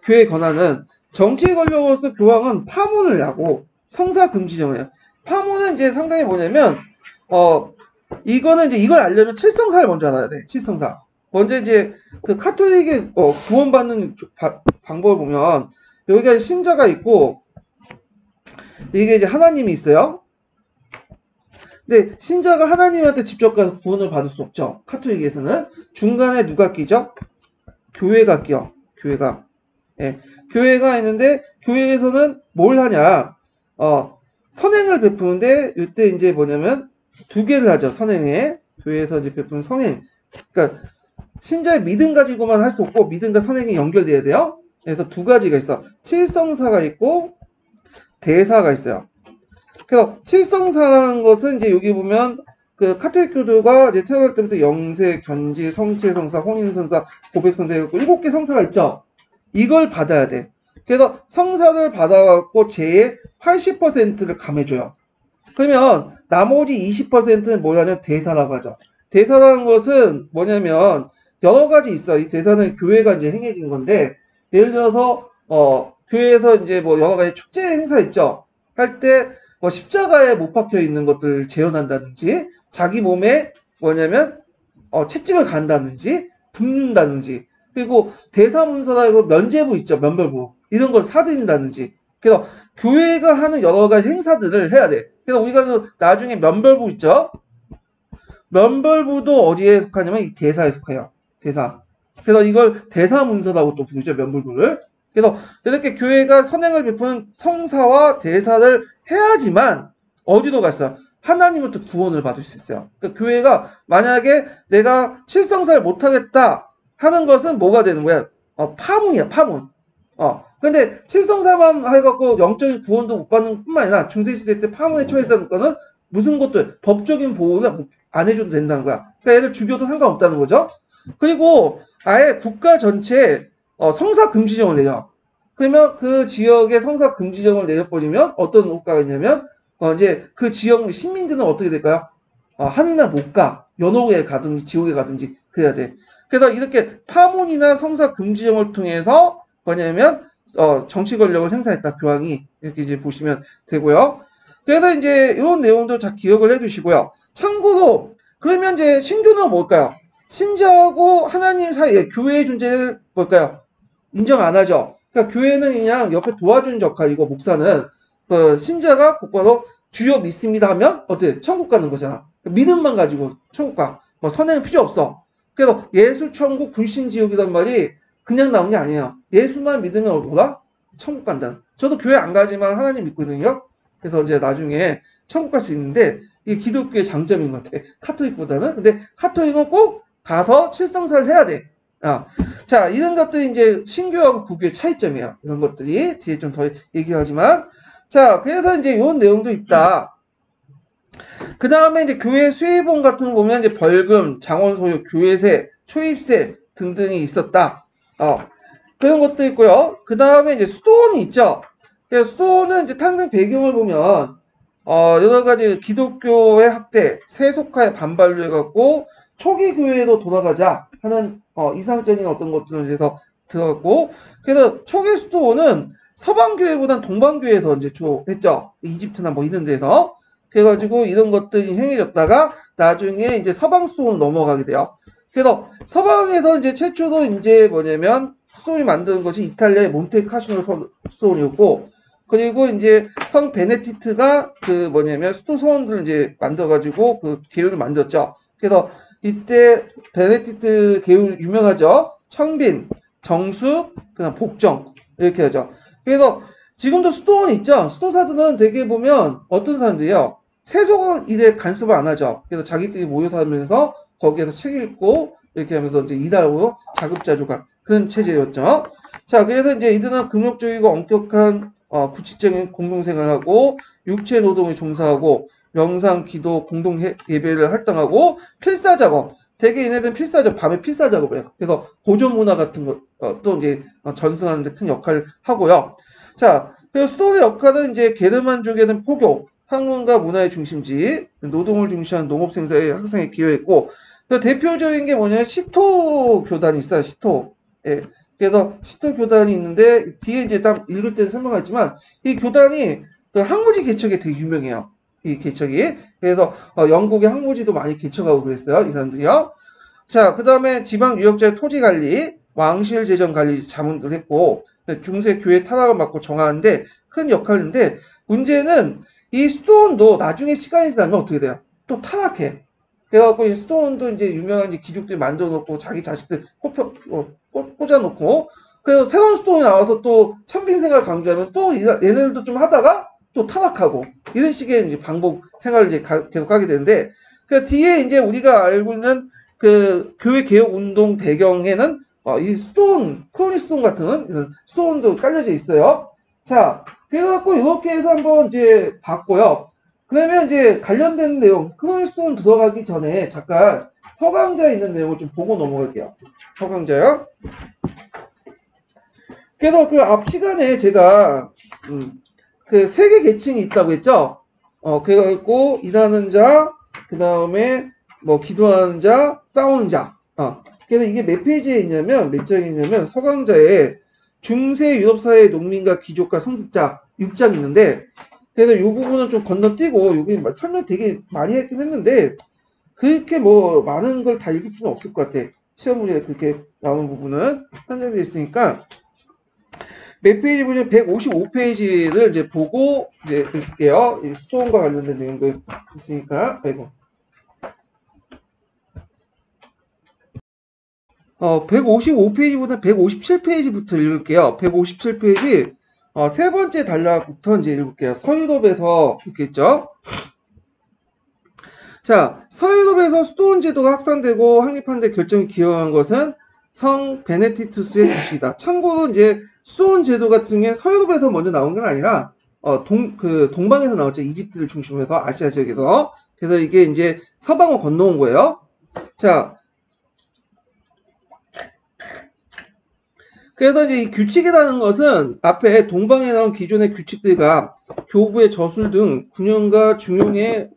교회 권한은 정치에 걸려서 교황은 파문을 하고 성사 금지령을 해요. 파문은 이제 상당히 뭐냐면 이거는 이제 이걸 알려면 칠성사를 먼저 알아야 돼. 칠성사. 먼저 이제 그 카톨릭의 구원받는 방법을 보면 여기가 신자가 있고 이게 이제 하나님이 있어요. 근데 신자가 하나님한테 직접 가서 구원을 받을 수 없죠. 카톨릭에서는 중간에 누가 끼죠? 교회가 끼어. 교회가. 예. 교회가 있는데 교회에서는 뭘 하냐? 선행을 베푸는데 이때 이제 뭐냐면 두 개를 하죠. 선행에. 교회에서 이제 베푸는 선행. 그러니까 신자의 믿음 가지고만 할 수 없고 믿음과 선행이 연결돼야 돼요. 그래서 두 가지가 있어. 칠성사가 있고 대사가 있어요. 그래서 칠성사라는 것은 이제 여기 보면 그 카톨릭교도가 이제 태어날 때부터 영세, 견지, 성체성사, 혼인성사, 고백성사 해갖고 7개 성사가 있죠. 이걸 받아야 돼. 그래서 성사를 받아갖고 제의 80%를 감해줘요. 그러면 나머지 20%는 뭐냐면 대사라고 하죠. 대사라는 것은 뭐냐면 여러 가지 있어. 이 대사는 교회가 이제 행해지는 건데 예를 들어서 교회에서 이제 뭐 여러 가지 축제 행사 있죠. 할 때 뭐 십자가에 못 박혀 있는 것들 재현한다든지 자기 몸에 뭐냐면 채찍을 간다든지 붓는다든지 그리고 대사문서라고 면죄부 있죠. 면벌부 이런 걸 사드린다든지 그래서 교회가 하는 여러 가지 행사들을 해야 돼. 그래서 우리가 나중에 면벌부 있죠. 면벌부도 어디에 속하냐면 이 대사에 속해요. 대사. 그래서 이걸 대사문서라고 또 부르죠. 면벌부를. 그래서 이렇게 교회가 선행을 베푸는 성사와 대사를 해야지만 어디로 갔어요? 하나님부터 구원을 받을 수 있어요. 그러니까 교회가 만약에 내가 칠성사를 못하겠다 하는 것은 뭐가 되는 거야? 파문이야, 파문. 근데 칠성사만 해갖고 영적인 구원도 못 받는 뿐만 아니라 중세시대 때 파문에 처해있다는 거는 무슨 것도 법적인 보호는 안 해줘도 된다는 거야. 그러니까 애들 죽여도 상관없다는 거죠. 그리고 아예 국가 전체에 성사 금지령을 내요. 그러면 그 지역에 성사 금지령을 내려버리면 어떤 효과가 있냐면 이제 그 지역 시민들은 어떻게 될까요? 하늘날 못 가. 연옥에 가든지 지옥에 가든지 그래야 돼. 그래서 이렇게 파문이나 성사 금지령을 통해서 뭐냐면 정치 권력을 행사했다. 교황이 이렇게 이제 보시면 되고요. 그래서 이제 이런 내용도 잘 기억을 해두시고요. 참고로 그러면 이제 신교는 뭘까요? 신자하고 하나님 사이에 교회의 존재를 뭘까요? 인정 안 하죠. 그러니까 교회는 그냥 옆에 도와주는 역할이고 목사는 그 신자가 곧바로 주여 믿습니다 하면 어때? 천국 가는 거잖아. 믿음만 가지고 천국 가. 뭐 선행은 필요 없어. 그래서 예수 천국 불신 지옥이란 말이 그냥 나온 게 아니에요. 예수만 믿으면 뭐다? 천국 간다. 저도 교회 안 가지만 하나님 믿거든요. 그래서 이제 나중에 천국 갈 수 있는데 이게 기독교의 장점인 것 같아. 카톨릭보다는. 근데 카톨릭은 꼭 가서 칠성사를 해야 돼. 자, 이런 것들이 이제 신교하고 불교의 차이점이에요. 이런 것들이 뒤에 좀 더 얘기하지만. 자, 그래서 이제 이런 내용도 있다. 그 다음에 이제 교회 수혜본 같은 거 보면 이제 벌금, 장원 소유, 교회세, 초입세 등등이 있었다. 그런 것도 있고요. 그 다음에 이제 수도원이 있죠. 그래서 수도원은 이제 탄생 배경을 보면 여러 가지 기독교의 학대, 세속화에 반발로 해갖고 초기 교회로 돌아가자 하는 이상적인 어떤 것들을 위해서 들어갔고 그래서 초기 수도원은 서방교회보단 동방교회에서 이제 주로 했죠. 이집트나 뭐 이런 데서. 그래가지고 이런 것들이 행해졌다가 나중에 이제 서방 수도원으로 넘어가게 돼요. 그래서 서방에서 이제 최초로 이제 뭐냐면 수도원이 만드는 것이 이탈리아의 몬테카시노 수도원이었고 그리고 이제 성 베네디트가 그 뭐냐면 수도 소원들을 이제 만들어가지고 그 계율을 만들었죠. 그래서 이때 베네디트 계율 유명하죠. 청빈, 정수, 그다음 복정 이렇게 하죠. 그래서 지금도 수도원 있죠. 수도사들은 대개 보면 어떤 사람들이요. 세속 일에 간섭을 안 하죠. 그래서 자기들이 모여 살면서 거기에서 책 읽고 이렇게 하면서 이제 일하고 자급자족한 그런 체제였죠. 자, 그래서 이제 이들은 금욕적이고 엄격한 구칙적인 공동생활을 하고 육체 노동에 종사하고 명상, 기도, 공동 예배를 할당하고 필사작업. 대개 얘네들은 밤에 필사작업을 해요. 그래서 고전 문화 같은 것도 이제 전승하는 데 큰 역할을 하고요. 자, 그리고 수도원의 역할은 이제 게르만족에는 포교, 학문과 문화의 중심지, 노동을 중시하는 농업생산에 항상 기여했고, 대표적인 게 뭐냐면 시토 교단이 있어요. 시토. 예. 그래서 시토 교단이 있는데 뒤에 이제 딱 읽을 때는 설명하지만 이 교단이 그 항무지 개척에 되게 유명해요. 이 개척이. 그래서 영국의 항무지도 많이 개척하고 그랬어요. 이 사람들이요. 자, 그 다음에 지방 유역자의 토지 관리, 왕실 재정 관리 자문을 했고 중세 교회 타락을 막고 정하는데 큰 역할인데 문제는 이 수도원도 나중에 시간이 지나면 어떻게 돼요? 또 타락해. 그래갖고 이 스톤도 이제 유명한 이제 귀족들 만들어 놓고 자기 자식들 꽂아 놓고 그래서 새로운 스톤이 나와서 또 천빈 생활을 강조하면 또 얘네들도 좀 하다가 또 타락하고 이런 식의 이제 반복 생활을 이제 계속 하게 되는데 그 뒤에 이제 우리가 알고 있는 그 교회 개혁 운동 배경에는 이 스톤, 크로니 스톤 같은 이런 스톤도 깔려져 있어요. 자, 그래갖고 이렇게 해서 한번 이제 봤고요. 그러면 이제 관련된 내용, 크로니 스톤 들어가기 전에 잠깐 서강자에 있는 내용을 좀 보고 넘어갈게요. 서강자요. 그래서 그 앞 시간에 제가 그 세 개 계층이 있다고 했죠. 그래갖고 일하는 자, 그 다음에 뭐 기도하는 자, 싸우는 자. 그래서 이게 몇 페이지에 있냐면 몇 장에 있냐면 서강자에 중세 유럽 사회 농민과 귀족과 성직자 6장 있는데 그래서 이 부분은 좀 건너뛰고 여기 설명 되게 많이 했긴 했는데 그렇게 뭐 많은 걸 다 읽을 필요는 없을 것 같아. 시험 문제에 그렇게 나오는 부분은 한정되어 있으니까 몇 페이지 보면 155페이지를 이제 보고 이제 읽게요. 수동과 관련된 내용도 있으니까. 아이고. 155페이지보다 157페이지부터 읽을게요. 157페이지 세 번째 단락부터 이제 읽을게요. 서유럽에서 읽겠죠. 자, 서유럽에서 스톤 제도가 확산되고 확립한 데 결정이 기여한 것은 성 베네딕투스의 정책이다. 참고로 이제 스톤 제도 같은 게 서유럽에서 먼저 나온 건 아니라 동방에서 나왔죠. 이집트를 중심으로 해서 아시아 지역에서. 그래서 이게 이제 서방으로 건너온 거예요. 자, 그래서 이제 이 규칙이라는 것은 앞에 동방에 나온 기존의 규칙들과 교부의 저술 등 군형과 중용의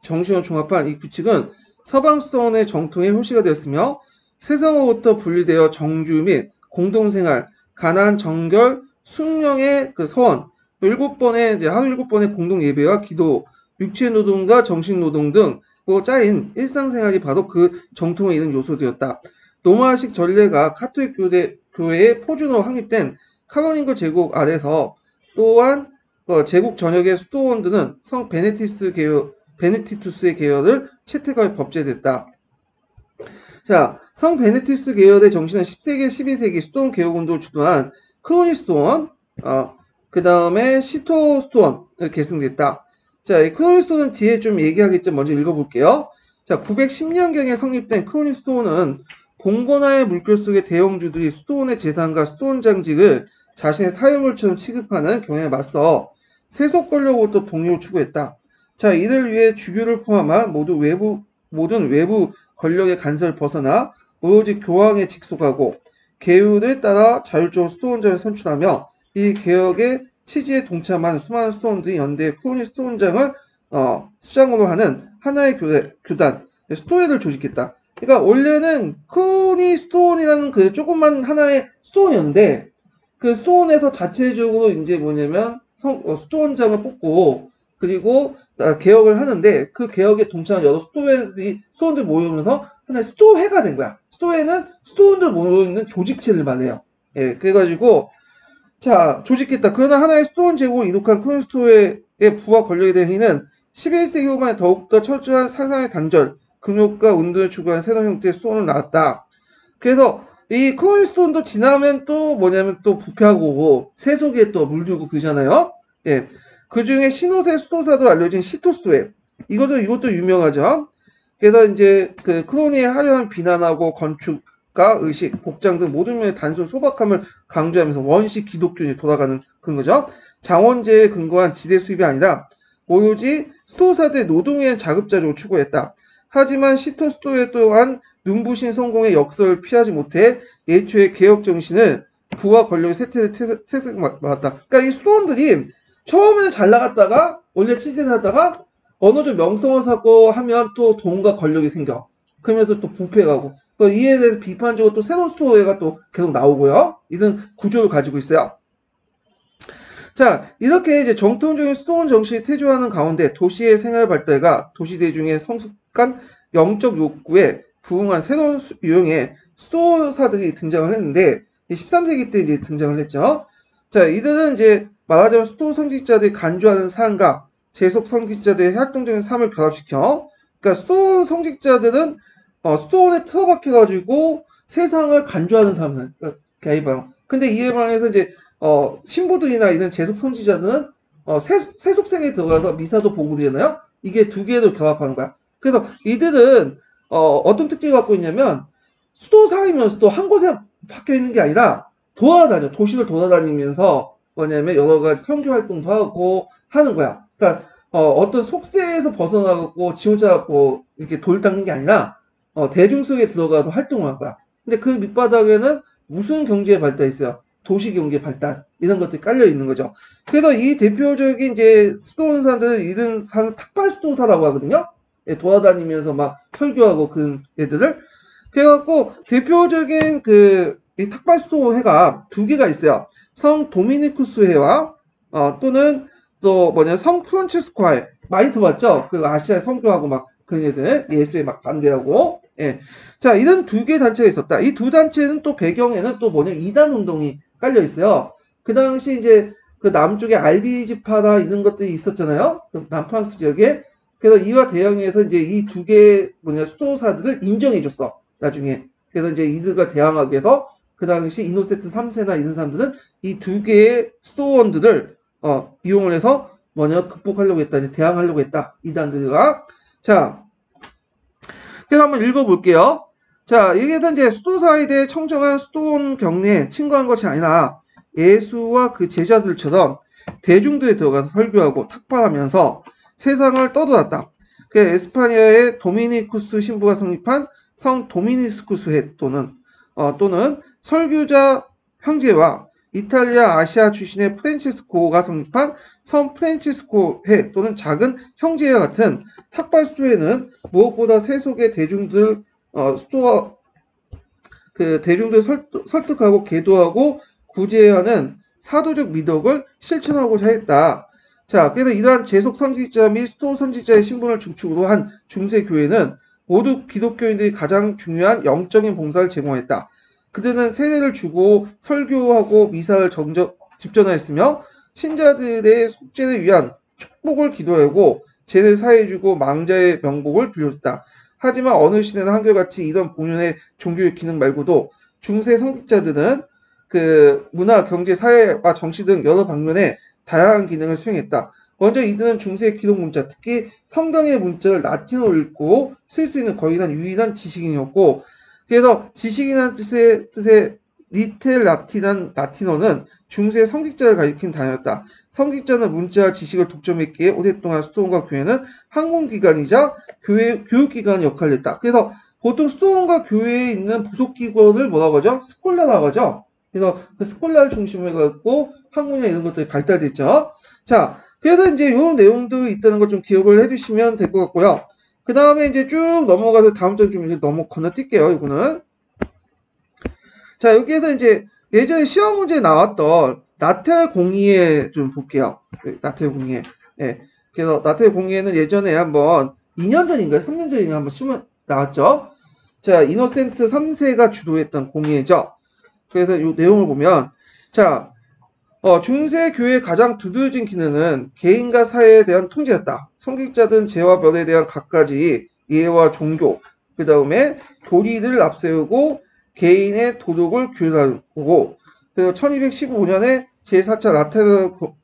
정신을 종합한 이 규칙은 서방 스톤의 정통의 효시가 되었으며 세상으로부터 분리되어 정주 및 공동생활, 가난, 정결, 숙령의 그 서원, 하루 7번의 공동 예배와 기도, 육체 노동과 정신 노동 등으로 짜인 일상생활이 바로 그 정통에 이른 요소되었다. 로마식 전례가 카톨릭 교회의 포준으로 확립된 카로lin거 제국 아래서 또한 제국 전역의 수도원들은 성 베네딕투스의 계열을 채택하여 법제됐다. 자, 성 베네딕투스 계열의 정신은 10세기, 12세기 수도원 개혁운동을 주도한 크로니 스톤, 그 다음에 시토 스톤을 계승됐다. 자, 이 크로니 스톤은 뒤에 좀 얘기하겠죠. 먼저 읽어볼게요. 자, 910년경에 성립된 크로니 스톤은 봉건화의 물결 속의 대형주들이 수도원의 재산과 수도원 장직을 자신의 사유물처럼 취급하는 경향에 맞서 세속 권력으로부터 독립을 추구했다. 자, 이를 위해 주교를 포함한 모든 외부 권력의 간섭을 벗어나 오로지 교황에 직속하고 계율에 따라 자율적으로 수도원장을 선출하며 이 개혁의 취지에 동참한 수많은 수도원들이 연대의 크로니 스톤장을 수장으로 하는 하나의 교단, 스토회를 조직했다. 그러니까 원래는 크로니 스톤이라는 그 조그만 하나의 스톤이었는데 그 스톤에서 자체적으로 이제 뭐냐면 스톤장을 뽑고 그리고 개혁을 하는데 그 개혁에 동참한 여러 스톤들 모이면서 하나의 스토회가 된 거야. 스토회는 스톤들 모여있는 조직체를 말해요. 예, 그래가지고 자 조직했다. 그러나 하나의 스톤 제국을 이룩한 크로니 스토회의 부와 권력에 대한 힘은 11세기 후반에 더욱더 철저한 사상의 단절 금욕과 운동을 추구하는 새로운 형태의 스톤을 나왔다. 그래서 이 크로니 스톤도 지나면 또 뭐냐면 또 부패하고 세속에 또 물들고 그러잖아요. 예. 그 중에 신호세 수도사도 알려진 시토스토에 이것도 유명하죠. 그래서 이제 그 크로니의 화려한 비난하고 건축과 의식, 복장 등 모든 면의 단순 소박함을 강조하면서 원시 기독교에 돌아가는 그런 거죠. 장원제에 근거한 지대 수입이 아니라 오로지 스토사들의 노동에 대한 자급자족을 추구했다. 하지만 시토스토에 또한 눈부신 성공의 역설을 피하지 못해 예초의 개혁 정신을 부와 권력의 세태받았다. 그러니까 이 스토원들이 처음에는 잘 나갔다가 원래 취재를 하다가 어느 정도 명성을 쌓고 하면 또 돈과 권력이 생겨. 그러면서 또 부패가고 이에 대해서 비판적으로 또 새로운 스토어가 또 계속 나오고요. 이런 구조를 가지고 있어요. 자, 이렇게 이제 정통적인 스토원 정신이 태조하는 가운데 도시의 생활 발달과 도시 대중의 성숙한 영적 욕구에 부응한 새로운 유형의 스토어사들이 등장을 했는데 13세기 때 이제 등장을 했죠. 자, 이들은 이제 말하자면 스토어 성직자들이 간주하는 삶과 재속 성직자들의 활동적인 삶을 결합시켜 그러니까 수도원 성직자들은 수도원에 틀어박혀가지고 세상을 간주하는 사람들, 그러니까 개이방. 근데 이에 반해서 이제 신부들이나 이런 재속 선지자들은 세속생에 들어가서 미사도 보고 되잖아요. 이게 두 개를 결합하는 거야. 그래서 이들은 어떤 특징을 갖고 있냐면 수도사이면서도 한 곳에 박혀 있는 게 아니라 돌아다녀. 도시를 돌아다니면서 뭐냐면 여러 가지 선교 활동도 하고 하는 거야. 그러니까 어떤 속세에서 벗어나고 지 혼자 뭐 이렇게 돌 닦는 게 아니라 대중 속에 들어가서 활동을 한 거야. 근데 그 밑바닥에는 무슨 경제 발달이 있어요? 도시 경제 발달 이런 것들이 깔려 있는 거죠. 그래서 이 대표적인 이제 수도원사들은 이런 사는 탁발 수도사라고 하거든요. 예, 돌아다니면서 막 설교하고 그 애들을. 그래갖고 대표적인 이 탁발 수도회가 두 개가 있어요. 성 도미니쿠스 회와 또는 또 뭐냐 성 프란치스코회 많이 들어봤죠? 그 아시아 선교하고 막 그런 애들 예수에 막 반대하고 예. 자 이런 두 개 단체가 있었다. 이 두 단체는 또 배경에는 또 뭐냐 이단 운동이 깔려 있어요. 그 당시 이제 그 남쪽에 알비지파나 이런 것들이 있었잖아요. 그 남프랑스 지역에. 그래서 이와 대응해서 이제 이 두 개 뭐냐 수도사들을 인정해줬어. 나중에. 그래서 이제 이들과 대항하기 위해서 그 당시 이노세트 3세나 이런 사람들은 이 두 개의 수도원들을 이용을 해서 뭐냐 극복하려고 했다. 이제 대항하려고 했다. 이단들과. 자, 그래서 한번 읽어볼게요. 자, 여기에서 이제 수도사에 대해 청정한 수도원 경례에 친구한 것이 아니라 예수와 그 제자들처럼 대중들에 들어가서 설교하고 탁발하면서 세상을 떠돌았다. 그 에스파니아의 도미니쿠스 신부가 성립한 성 도미니스쿠스회 또는 설교자 형제와 이탈리아 아시아 출신의 프란치스코가 성립한 성 프란치스코회 또는 작은 형제와 같은 탁발수회는 무엇보다 세속의 대중들 대중들 설득하고 계도하고 구제하는 사도적 미덕을 실천하고자 했다. 자, 그래서 이러한 재속 선지자 및 수도 선지자의 신분을 중축으로 한 중세 교회는 모두 기독교인들이 가장 중요한 영적인 봉사를 제공했다. 그들은 세례를 주고 설교하고 미사를 집전하였으며 신자들의 속죄를 위한 축복을 기도하고 죄를 사해주고 망자의 명복을 빌려줬다. 하지만 어느 시대나 한결같이 이런 본연의 종교의 기능 말고도 중세 성직자들은 그 문화, 경제, 사회와 정치 등 여러 방면에 다양한 기능을 수행했다. 먼저 이들은 중세 기록 문자, 특히 성경의 문자를 라틴어로 읽고 쓸 수 있는 거의 유일한 지식인이었고, 그래서 지식인이라는 뜻의 리텔 라틴어는 중세 성직자를 가리킨 단어였다. 성직자는 문자와 지식을 독점했기에 오랫동안 수도원과 교회는 학문기관이자 교육기관의 역할을 했다. 그래서 보통 수도원과 교회에 있는 부속기관을 뭐라고 하죠? 스콜라라고 하죠. 그래서 그 스콜라를 중심으로 해갖고 학문이나 이런 것들이 발달됐죠. 자, 그래서 이제 요 내용도 있다는 걸 좀 기억을 해두시면 될 것 같고요. 그 다음에 이제 쭉 넘어가서 다음 장 좀 이제 건너뛸게요, 이거는. 자, 여기에서 이제 예전에 시험 문제에 나왔던 나텔 공의에 좀 볼게요. 나텔 공의에. 예. 그래서 나텔 공의에는 예전에 한번 2년 전인가요? 3년 전인가 한번 시험 나왔죠? 자, 이노센트 3세가 주도했던 공의죠. 그래서 이 내용을 보면, 자, 중세 교회의 가장 두드러진 기능은 개인과 사회에 대한 통제였다. 성직자들은 죄와 벌에 대한 갖가지 예와 종교, 그 다음에 교리를 앞세우고 개인의 도덕을 규율하고, 그리고 1215년에 제4차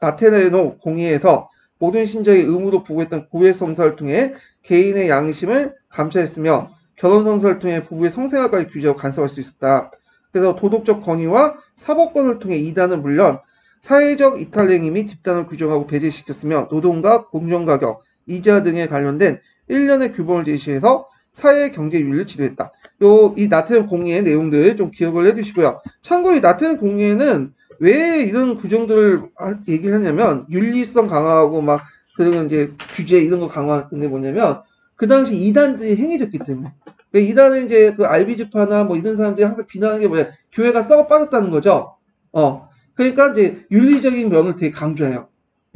라테네노 공의에서 모든 신자의 의무로 부고했던 고해 성사를 통해 개인의 양심을 감찰했으며 결혼 성사를 통해 부부의 성생활까지 규제하고 간섭할 수 있었다. 그래서 도덕적 권위와 사법권을 통해 이단은 물론 사회적 이탈행위 및 집단을 규정하고 배제시켰으며 노동과 공정가격, 이자 등에 관련된 일련의 규범을 제시해서 사회 경제 윤리를 지도했다. 이 나트륨 공의의 내용들 좀 기억을 해두시고요. 참고로 이 나트륨 공의에는 왜 이런 규정들을 얘기를 하냐면 윤리성 강화하고 막 그리고 이제 규제 이런 거 강화하는 게 뭐냐면 그 당시 이단들이 행해졌기 때문에. 이단은 이제 그 알비지파나 뭐 이런 사람들이 항상 비난하는 게 뭐야? 교회가 썩어 빠졌다는 거죠. 그러니까 이제 윤리적인 면을 되게 강조해요.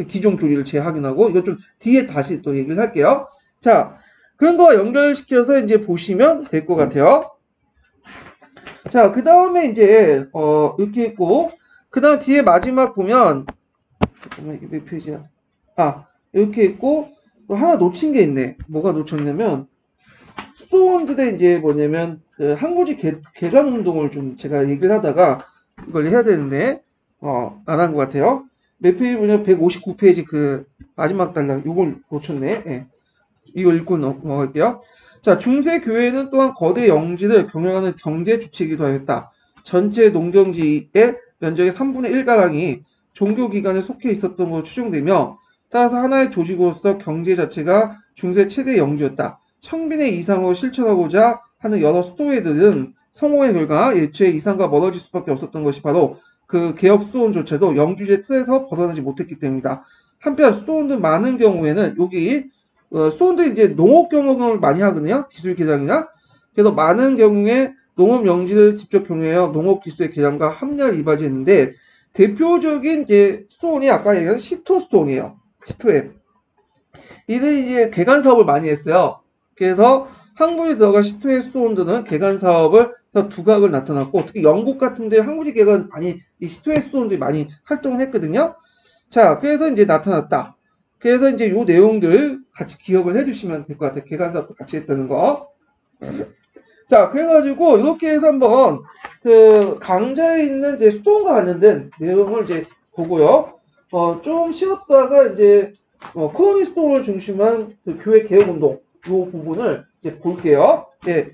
기존 교리를 재확인하고 이건 좀 뒤에 다시 또 얘기를 할게요. 자, 그런 거와 연결시켜서 이제 보시면 될 것 같아요. 자, 그 다음에 이제 이렇게 있고 그 다음 뒤에 마지막 보면 잠깐만 이게 몇 페이지야? 이렇게 있고 또 하나 놓친 게 있네. 뭐가 놓쳤냐면, 스톤들의 이제 뭐냐면, 그 항고지 개간 운동을 좀 제가 얘기를 하다가 이걸 해야 되는데, 안 한 것 같아요. 몇 페이지 보면 159페이지 그 마지막 단락, 요걸 놓쳤네. 예. 이거 읽고 넘어갈게요. 자, 중세 교회는 또한 거대 영지를 경영하는 경제 주체이기도 하였다. 전체 농경지의 면적의 3분의 1가량이 종교기관에 속해 있었던 것으로 추정되며, 따라서 하나의 조직으로서 경제 자체가 중세 최대 영지였다. 청빈의 이상을 실천하고자 하는 여러 수도회들은 성공의 결과 예초의 이상과 멀어질 수밖에 없었던 것이 바로 그 개혁 수도원조차도 영주제 틀에서 벗어나지 못했기 때문이다. 한편 수도원들 많은 경우에는 여기 수도원들이 이제 농업 경영을 많이 하거든요. 기술 개량이나. 그래서 많은 경우에 농업 영지를 직접 경영하여 농업 기술의 개량과 합리화를 이바지했는데, 대표적인 이제 수도원이 아까 얘기한 시토 수도원이에요. 시토에. 이들이 이제 개간 사업을 많이 했어요. 그래서 항구에 들어간 시토의 수도원들은 개간 사업을 두각을 나타났고, 특히 영국 같은데 항구지 개간 많이 이 시토의 수도원들이 많이 활동을 했거든요. 자, 그래서 이제 나타났다. 그래서 이제 요 내용들 같이 기억을 해주시면 될 것 같아요. 개간 사업도 같이 했다는 거. 자, 그래가지고 이렇게 해서 한번 그 강좌에 있는 이제 수도원과 관련된 내용을 이제 보고요. 좀 쉬었다가 이제 코로니 수도원을 중심한 그 교회 개혁 운동 요 부분을 이제 볼게요. 예,